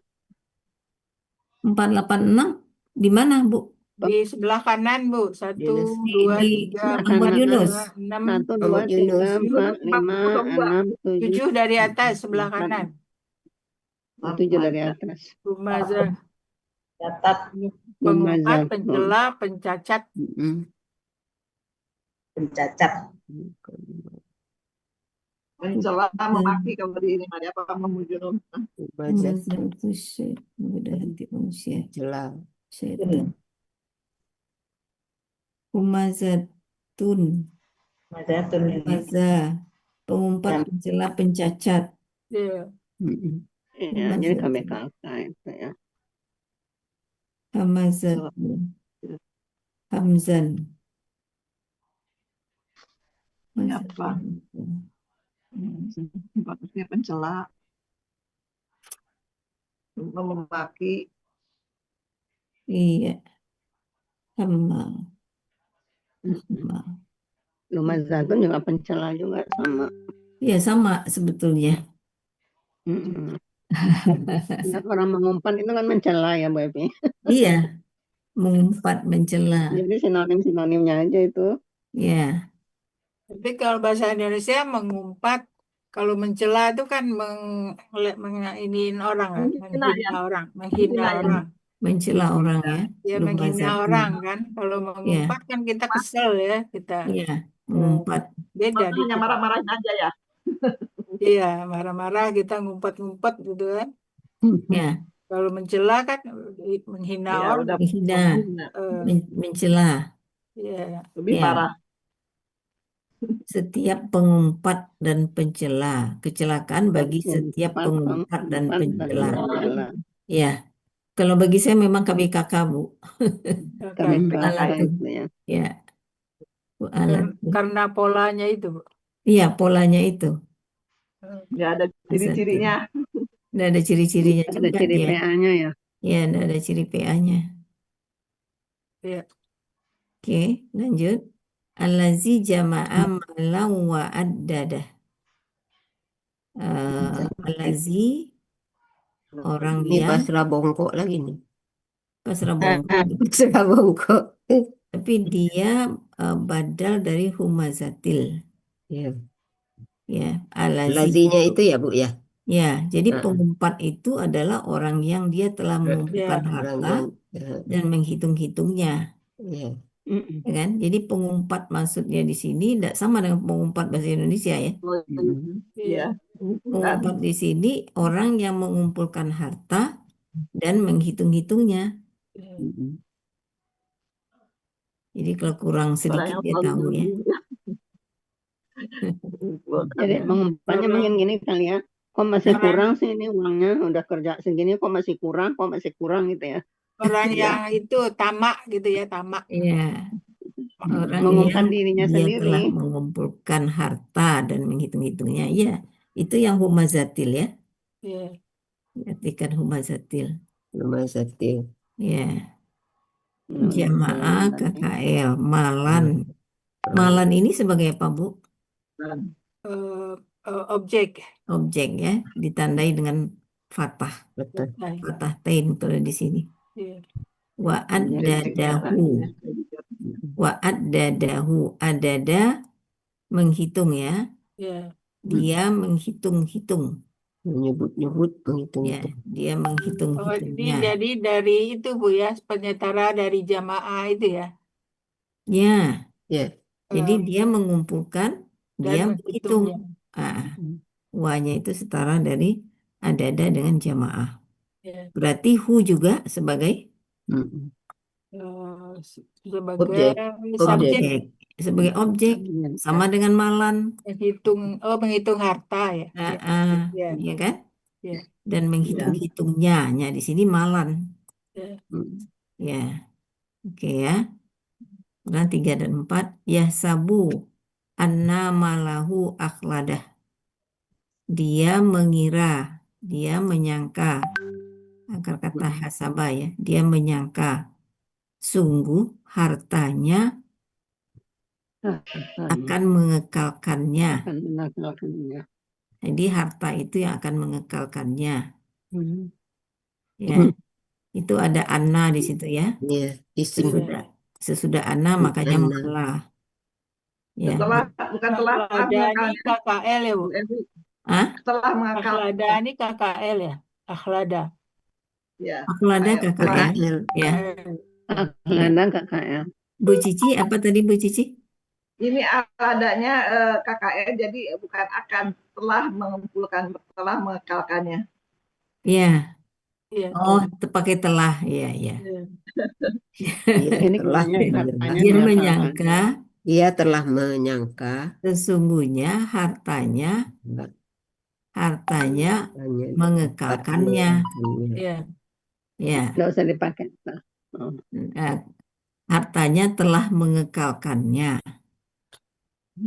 pengumpat. 486 di mana Bu? Di sebelah kanan, Bu. 1, Yunus. 2, Di 3, Ahmad 4, Yunus. 6, 1, 2, Ahmad 3, Yunus. 4, 5, 6, 7. 7 dari atas sebelah kanan. 7 dari atas. Humazah. Catat. Pengumpat, Humazah. pencela, pencacat. Pencacat. Mencela memaki kalau di ini ada apa memuji Humazah. Humazah itu mudah hati manusia. Celah. Syaitan. Humazatun. Mazatun ini. Humazah. Pengumpat, pencela, pencacat. Iya. Iya, jadi KBKK itu ya. Hamazatun. Hamzan. Apa? Bagusnya pencela, memaki. Iya. Hama. Lumazatun juga pencela juga sama. Iya sama sebetulnya. Orang mengumpat itu kan mencela ya, Bu Epi. Iya. Mengumpat, mencela. Jadi sinonim-sinonimnya aja itu. Iya. Tapi kalau bahasa Indonesia mengumpat, kalau mencela itu kan iniin orang, kan? Menghina orang, menghina orang. Mencela orang ya. Ya menghina Lumazatun. orang kan. Kalau mengumpat kan kita kesel ya, kita. Iya, mengumpat. Beda Hanya marah-marahin aja ya. Iya, marah-marah kita ngumpet-ngumpet gitu kan. Ya, Kalau mencela kan menghina Ya, orang. udah menghina, mencela. Iya. lebih Ya. parah. Setiap pengumpat dan pencela, kecelakaan bagi setiap pengumpat dan pencela. Ya, Kalau bagi saya memang KBKK, Bu. KKK. Alat KBKK itu ya. Ya, alat. Karena polanya itu, Bu. Iya, polanya itu. Nggak ada ciri-cirinya. Nggak ada ciri-cirinya Ada juga ciri dia. PA-nya ya. Ya, nggak ada ciri PA-nya. Iya. Oke, lanjut. Allazi jama'a malan wa addadah. Allazi, orang Ini yang pasrah bongkok lagi nih. pasrah bongkok, Pasrah bongkok. tapi dia badal dari humazatil. Ya. Ya, allazi. Lazinya itu ya, Bu ya. Ya, jadi Heeh. pengumpat itu adalah orang yang dia telah mengumpulkan Ya. Orang harta yang dan menghitung-hitungnya, ya. Mm-mm. ya kan? Jadi pengumpat maksudnya di sini tidak sama dengan pengumpat bahasa Indonesia ya. Iya. Pengumpat di sini orang yang mengumpulkan harta dan menghitung-hitungnya. Mm-mm. Jadi kalau kurang sedikit dia tahu ya. Jadi mengumpulnya mungkin gini kali ya. Kok masih Orang- kurang sih ini uangnya, udah kerja segini kok masih kurang gitu ya. Orang Iya. yang itu tamak gitu ya, tamak. Iya, orang Mengumumkan yang dirinya dia sendiri. telah mengumpulkan harta dan menghitung-hitungnya. Iya, itu yang humazatil ya. Iya. Artikan humazatil. Rumah sakti. Ya, Hmm, jamaah oke. KKL, malan. Malan ini sebagai apa, Bu? Eh, objek. Objek ya, ditandai dengan fathah. Betul. Fathah tain kalau di sini. Iya. Wa addadahu. Wa addadahu. Adada menghitung ya. Iya. Dia menghitung-hitung. Menyebut-nyebut menghitung Ya, itu. dia Oh, ini menghitung-hitungnya. jadi dari itu, Bu ya, penyetara dari jamaah itu ya. Ya, Ya. jadi Eh, dia mengumpulkan, dan dia menghitung. menghitungnya. Wa-nya itu setara dari adada dengan jamaah. Ya. Berarti hu juga sebagai Mm-mm. Sebagai Objek. subjek objek. Sebagai objek sama dengan malan. menghitung harta ya. Ya. Iya kan? Ya. Dan menghitung-hitungnya. Nya di sini malan. Ya. Ya. Oke ya. Kemudian 3 dan 4. Yahsabu anna malahu akhladah. Dia mengira, dia menyangka. Akar kata hasaba ya. Dia menyangka. Sungguh hartanya akan mengekalkannya. Akan menaklukkannya. Jadi harta itu yang akan mengekalkannya. Hmm. Ya. Itu ada anna di situ ya. Ya. Isim. Sesudah anna makanya Anna. malah. Ya. Setelah bukan telah Akhlada ini KKL ya, Bu. Hah? setelah mengakal. Akhlada ini KKL ya. Akhlada. Ya. Akhlada KKL. Ya. Akhlada KKL. Bu Cici, apa tadi Bu Cici? Ini adanya KKN jadi bukan akan, telah mengumpulkan, telah mengekalkannya. Ya. Iya. Oh, pakai telah. Iya, iya. Iya. Iya, Ini telah katanya Dia mengakalkan. menyangka Ia telah menyangka sesungguhnya hartanya mengekalkannya. Iya. Ya, Nggak usah dipakai. hartanya telah mengekalkannya.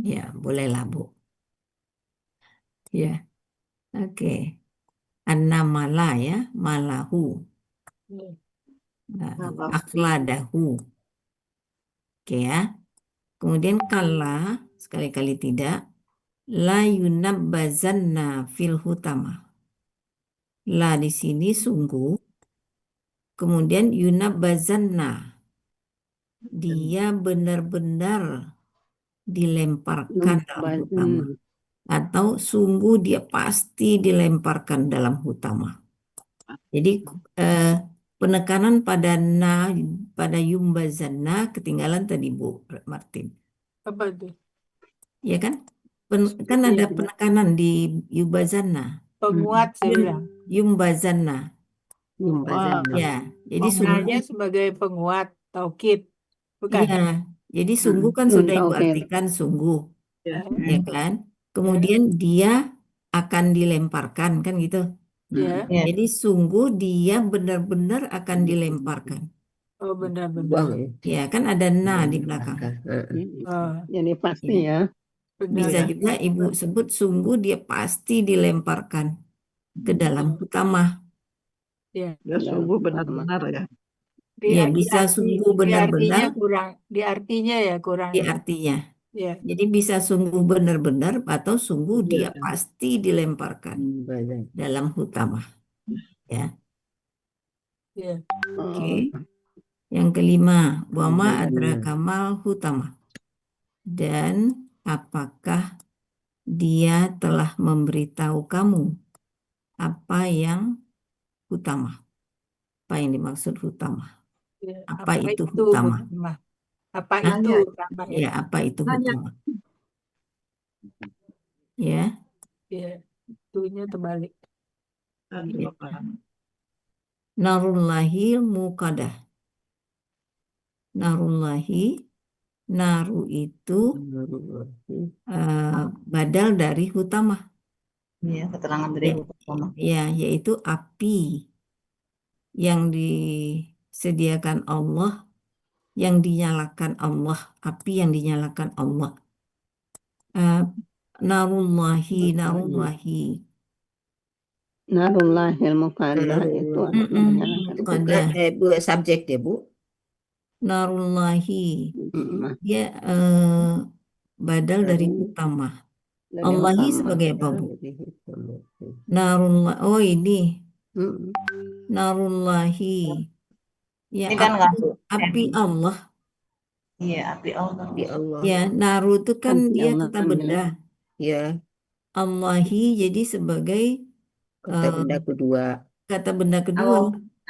Ya, bolehlah Bu. Ya, oke. An-namala ya, malahu. Akhladahu. Oke ya. Kemudian kala, sekali-kali tidak. La yunabbazanna fil hutama. La di sini sungguh. Kemudian yunabbazanna. Dia benar-benar dilemparkan dalam hutama. Atau sungguh dia pasti dilemparkan dalam hutama. Jadi penekanan pada pada yumbazanna ketinggalan tadi Bu Martin. Apa itu? Ya kan? Kan ada penekanan di yumbazanna. Penguat saya bilang. Yumbazanna. Yumbazanna. Ya, jadi Maknanya sungguh. sebagai penguat, taukid. Bukan? Iya, jadi sungguh kan sudah Ibu artikan sungguh. Ya. Ya kan? Kemudian dia akan dilemparkan kan gitu. Ya. Ya. Jadi sungguh dia benar-benar akan dilemparkan. Oh, benar-benar. Buang ya. Ya, kan ada na di belakang. Oh, Jadi pasti ya. Bisa benar. juga Ibu sebut sungguh dia pasti dilemparkan ke dalam hutamah. Ya. Ya sungguh benar-benar ya. Ya, bisa sungguh Di artinya benar-benar kurang, di artinya ya kurang. di artinya. Ya. Jadi bisa sungguh benar-benar atau sungguh Iya. dia pasti dilemparkan Benar. dalam hutamah. Ya, Ya. oke. Oh, Yang kelima, wama Benar. adrakamal hutamah. Dan apakah dia telah memberitahu kamu apa yang utama? Apa yang dimaksud utama? Ya. Apa itu utama? utama? Apa Hah? itu Nanya, utama ya? Ya, apa itu nanya. utama? Ya, Ya. Itunya terbalik. Aduh, ya. Bapak. Narullahi muqadah. Narullahi, naru itu badal dari hutamah. Iya, keterangan dari Ya, utama. ya, yaitu api yang disediakan Allah, yang dinyalakan Allah, api yang dinyalakan Allah. Narullahi, narullahi. Narullahil muqaddah itu artinya Itu Muqaddah. bukan subjek ya, Bu? Narullahi. utama. Dia badal dari utama. Dari Allahi utama. sebagai apa, Bu? Narullah. Oh, ini. Narullahi. Ya, Ini kan api Allah. Iya, api Allah. Di Allah. Ya, naru itu kan Api dia Allah, kata benda. Ya, Allahi jadi sebagai kata benda kedua. kata benda kedua Oh,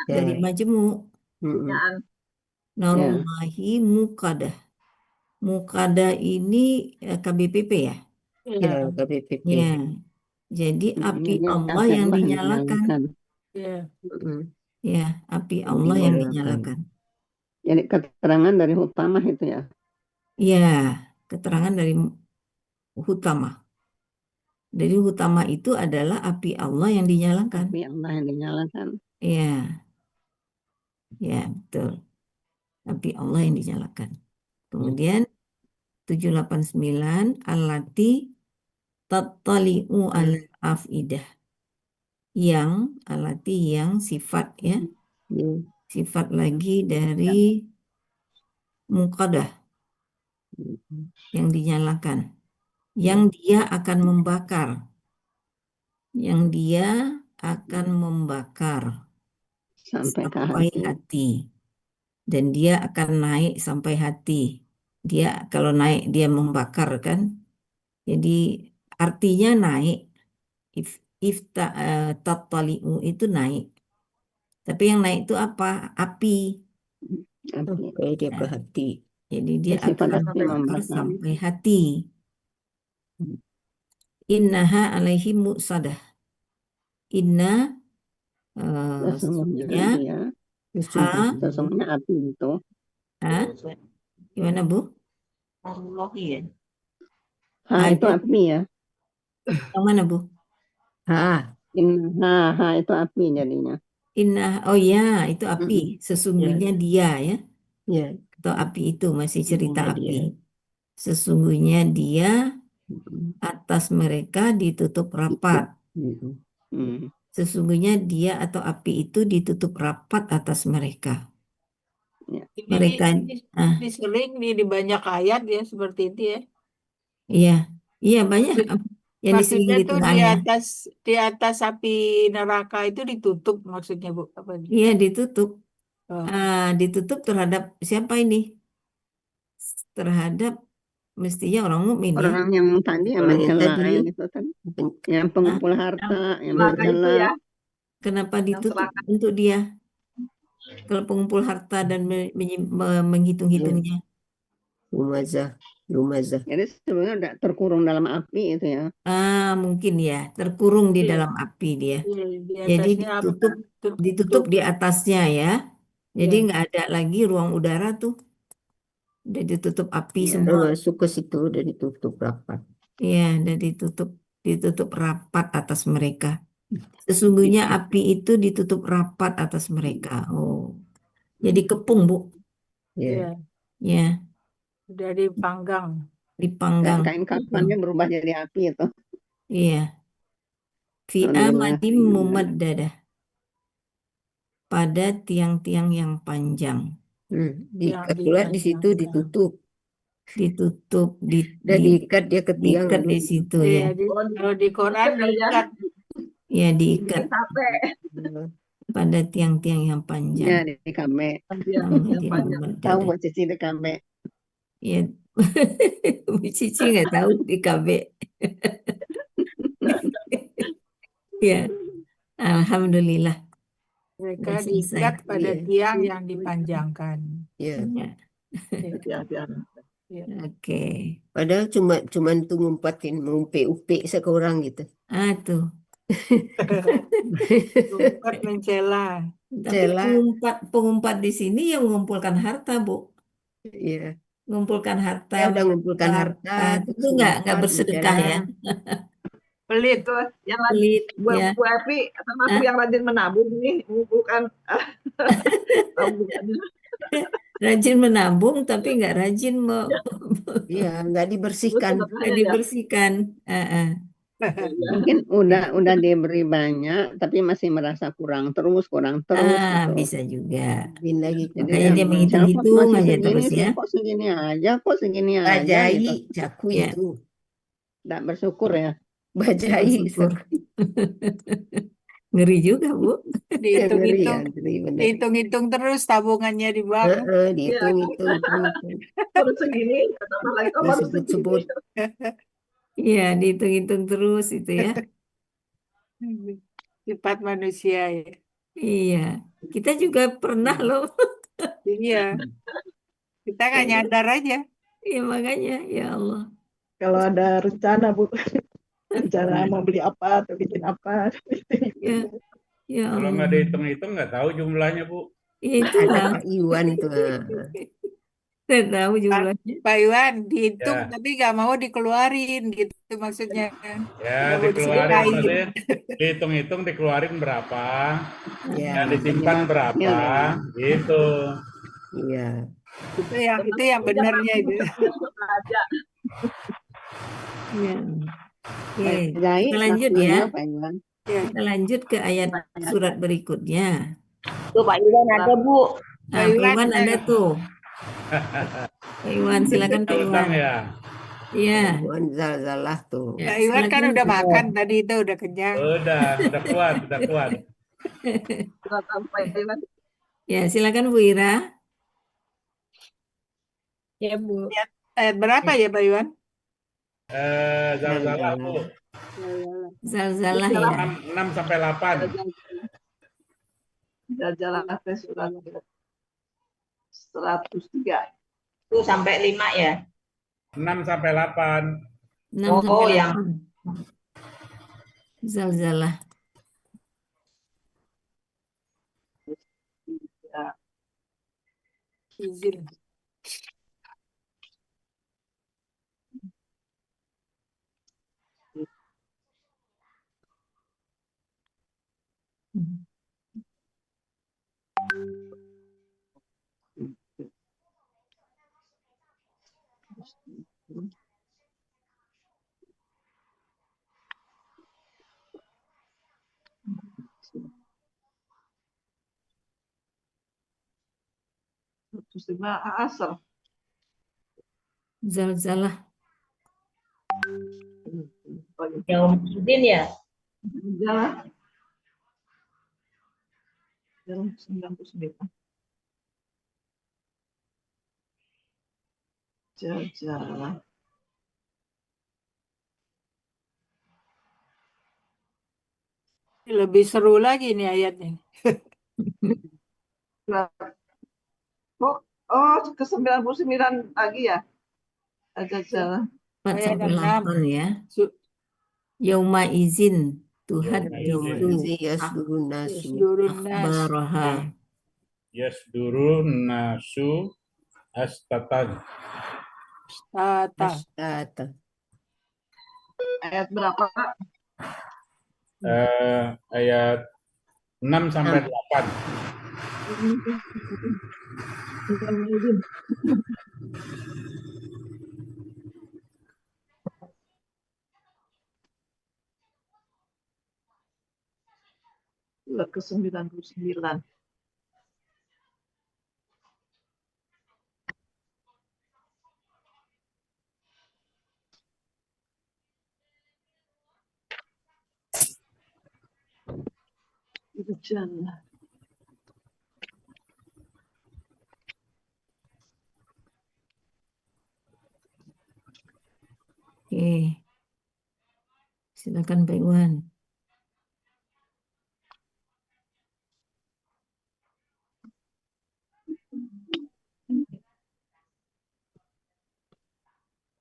Ya. dari majemuk. pertanyaan. Narullahi muqadah. Muqadah ini KBPP ya? Ya, KBPP. Ya. Jadi api Ini Allah api yang Allah dinyalakan. Ya. Ya, api Allah yang dinyalakan. Jadi keterangan dari utama itu ya. Ya, keterangan dari hutama. Jadi hutama itu adalah api Allah yang dinyalakan. Api Allah yang dinyalakan. Ya, ya betul. Api Allah yang dinyalakan. Kemudian 789 allati tattali'u al afidah. Yang alati yang sifat ya. Sifat lagi dari muqadah yang dinyalakan. Yang dia akan membakar. Yang dia akan membakar Sampai ke sampai hati. hati. Dan dia akan naik sampai hati. Dia kalau naik dia membakar kan. Jadi artinya naik. Tattali'u itu naik. Tapi yang naik itu apa? Api. Api. Kayak dia ke hati. Jadi dia Sifat akan api membakar membakar. sampai hati. Innaha alaihi muqsadah. Inna Sesungguhnya sesungguhnya dia, sesungguhnya api itu. Gimana Bu? Allah ya. Itu api ya. Yang mana Bu? Ha itu api jadinya. Inna, oh ya itu api. Sesungguhnya dia ya. Ya. Atau api itu masih cerita Sesungguhnya api. dia. Sesungguhnya dia atas mereka ditutup rapat. Sesungguhnya dia atau api itu ditutup rapat atas mereka. Mereka, Ini sering di banyak ayat ya seperti itu ya. iya banyak yang Maksudnya disinggung tuh Tengahnya. di atas api neraka itu ditutup maksudnya Bu. Apa ini? Iya ditutup. Oh. Ditutup terhadap siapa ini? Terhadap mestinya orang mukmin ya. Orang yang tadi yang Orang yang mencela tadi. yang itu kan, yang pengumpul harta, yang Neraka itu mencela. ya. Kenapa Yang ditutup selaka. untuk dia? Kalau pengumpul harta dan menghitung-hitungnya. Lumazah. Jadi sebenarnya udah terkurung dalam api itu ya. Mungkin ya, terkurung di Iya. dalam api dia. Iya, di Jadi atasnya apa? ditutup di atasnya ya. Jadi Iya. nggak ada lagi ruang udara tuh. Udah ditutup api Iya. semua. Masuk ke situ udah ditutup rapat. Iya, udah ditutup rapat atas mereka. Sesungguhnya api itu ditutup rapat atas mereka. Oh, jadi kepung, Bu. Ya. Iya, Ya, sudah dipanggang. dipanggang. Kain kafannya berubah jadi api itu. Iya. Fi Alhamdulillah. amadin mumaddadah. Pada tiang-tiang yang panjang. Diikat Yang pula di situ dipanjangkan. ditutup. Ditutup, Dan diikat dia ke tiang. diikat di situ Iya, ya. kalau di Quran diikat. Ya, diikat pada tiang-tiang yang Ya, panjang. di kame. Amadin Tahu mumaddadah. buat cici di kame. Ya, Bu Cici nggak tahu di KB. Ya, alhamdulillah Mereka udah selesai. diikat pada Iya. tiang yang dipanjangkan. Ya. Ya, Ya. oke. Padahal cuman tuh ngumpe-umpe seorang gitu. Ah, tuh. Umpat mencela. Tapi Cela. pengumpat di sini yang mengumpulkan harta, Bu. Iya. Mengumpulkan harta, Saya udah ngumpulkan harta, itu terus nggak ngumpat, bersedekah ya. Pelit. Itu yang Pelit ya. Bu Epi termasuk Hah? yang rajin menabung nih, mengumpulkan tabungannya. Rajin menabung tapi nggak rajin Iya, nggak dibersihkan. Sedekahnya nggak ya. dibersihkan. Mungkin udah diberi banyak, tapi masih merasa kurang terus gitu. Bisa juga. Din lagi Jadi Makanya dia saya kok menghitung-hitung masih aja segini terus sih, ya. kok segini aja gitu. Bajai, caku Ya. itu. Nggak bersyukur ya. Bajai. Bersyukur. Ngeri juga, Bu. Ngeri, Dihitung-hitung. Andri, bener. Dihitung-hitung terus tabungannya di bank. Dihitung-hitung. Baru segini, tambah lagi kok baru segini. Disebut-sebut. Iya, dihitung-hitung terus itu ya. Sifat manusia ya. Iya. Kita juga pernah loh. Iya. Kita nggak nyadar aja. Iya, makanya ya Allah. Kalau ada rencana, Bu, rencana mau beli apa atau bikin apa. Ya, ya Kalau Allah. nggak dihitung-hitung nggak tahu jumlahnya, Bu. Ya, itulah. Pak Iwan tuh. Saya tahu jumlahnya. Pak Iwan dihitung Ya. tapi nggak mau dikeluarin gitu maksudnya. Ya, Nggak mau dikeluarin disedekahin. maksudnya dihitung-hitung dikeluarin berapa, Ya, yang disimpan berapa, gitu. iya. Itu yang benernya itu. Ya. Oke, Bajai kita lanjut ya. maksudnya Pak Iwan. Kita lanjut ke ayat surat berikutnya. Tuh Pak Iwan ada, Bu. Nah, Pak Iwan ada tuh. Pak Iwan, silakan Pak Utang Iwan. ya. Iya. Iwan Zalzalah tuh. Ya, Pak Iwan kan silakan. udah makan tadi itu udah kenyang. Udah kuat, udah kuat. Ya, silakan Bu Ira. Ya, Bu. Ayat berapa ya Pak Iwan? Zalzalah, Bu. Zalzalah ya. 6 sampai 8. Jalan surat 103. Tuh sampai 5 ya. 6 sampai 8. 6 Oh, sampai yang 8. Zalzalah. Ya. Izin. Terus asal. Zalzalah. Yaumuddin ya. Jalan 99. Jalan. Lebih seru lagi nih ayatnya. Oh, ke 99 lagi ya? Ada jalan. 4 Ayat sampai 6. 8 ya. Yauma izin tuhaddisu Yasdurun nasu. Yasdurun nas. akhbaraha. Yasdurun nasu astatan. Tata. Tata. Ayat berapa? Ayat 6 sampai 8. Yaumaidin. Surat ke-99. Hujan. Oke, silakan Pak Iwan.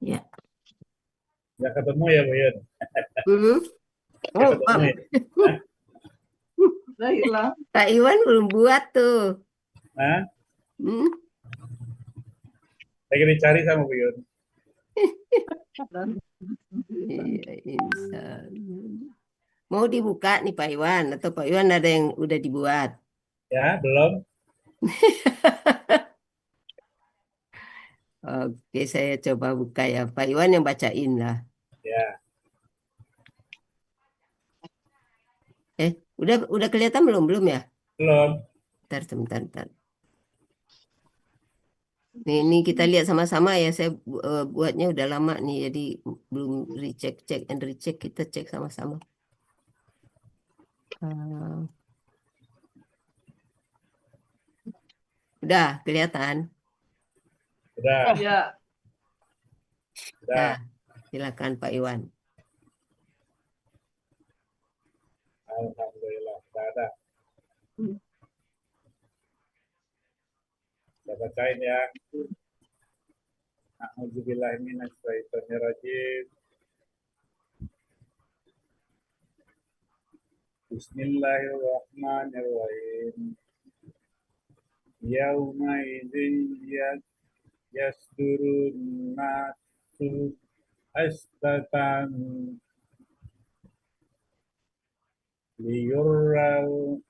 Ya, Nggak ketemu ya, Bu Yun? Hmm? Nggak Oh, ketemu ya? Udah hilang. Pak Iwan belum buat tuh. Hah? Hmm? Lagi dicari sama Bu Yun. Iya, insya Allah. Mau dibuka nih Pak Iwan atau Pak Iwan ada yang udah dibuat? Ya, belum? Oke, saya coba buka ya. Pak Iwan yang bacain lah. Ya, Udah kelihatan belum? Belum ya? belum. Sebentar. Ini kita lihat sama-sama ya. Saya buatnya udah lama nih, jadi belum cek and recheck. Kita cek sama-sama. Udah kelihatan. Udah, Ya, udah. Nah, silakan Pak Iwan. Alhamdulillah, udah ada. Saya bacain ya. A'udzubillahi minasyaitonirrajim. Bismillahirrahmanirrahim. Yauma idzin yasdurun nasu astatan liyurrau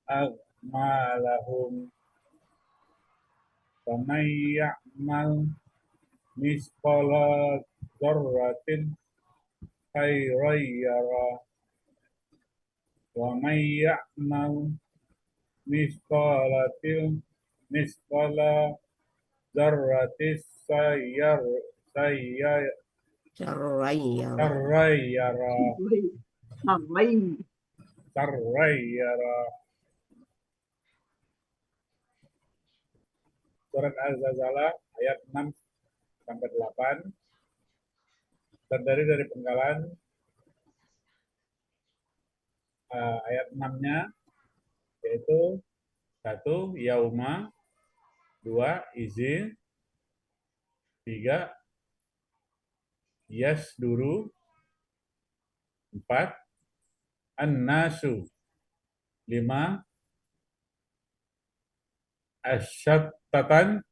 a'malahum faman ya'mal misqala dzarratin khairan yara wa man ya'mal misqala dzarratis Caranya. syarran yara main. Surat Al-Zalzalah ayat 6 sampai 8 terdiri dari penggalan ayat 6-nya yaitu 1 yauma, 2 izin, 3 yasduru, 4 an-nasu, 5 asyattatan,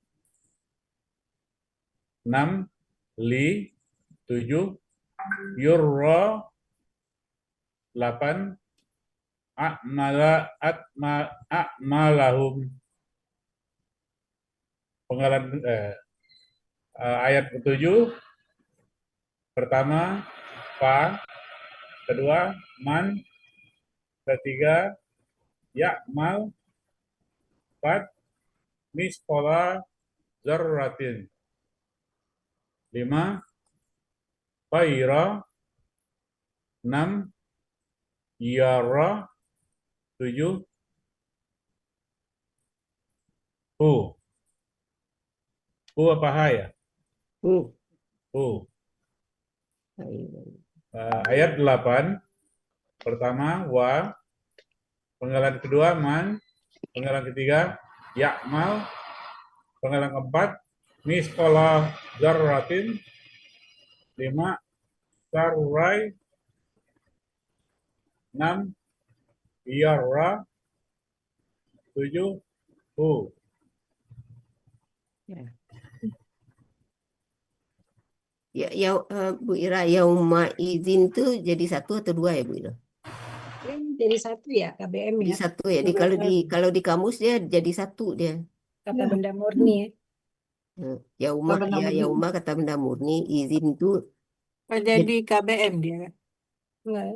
6 li, 7 yurra, 8 a'malahum. Penggalan ayat ke-7 pertama fa, kedua man, ketiga ya'mal, 4 misqala dzarratin, 5 khaira, 6 yara, 7 hu. Hu apa ha ya? Hu. Ayat 8 pertama wa, penggalan kedua man, penggalan ketiga ya'mal, penggalan keempat misqala dzarratin, 5 sarurai, 6 yarra, 7 hu. Ya, Bu Ira, yauma izin tuh jadi 1 atau 2 ya Bu Ira? jadi satu ya KBM Jadi ya. satu ya. Kalau di kamus dia jadi satu dia. Kata Ya. benda murni ya. Yauma Kata benda ya murni. yauma kata benda murni, izin itu Jadi KBM dia kan. Enggak.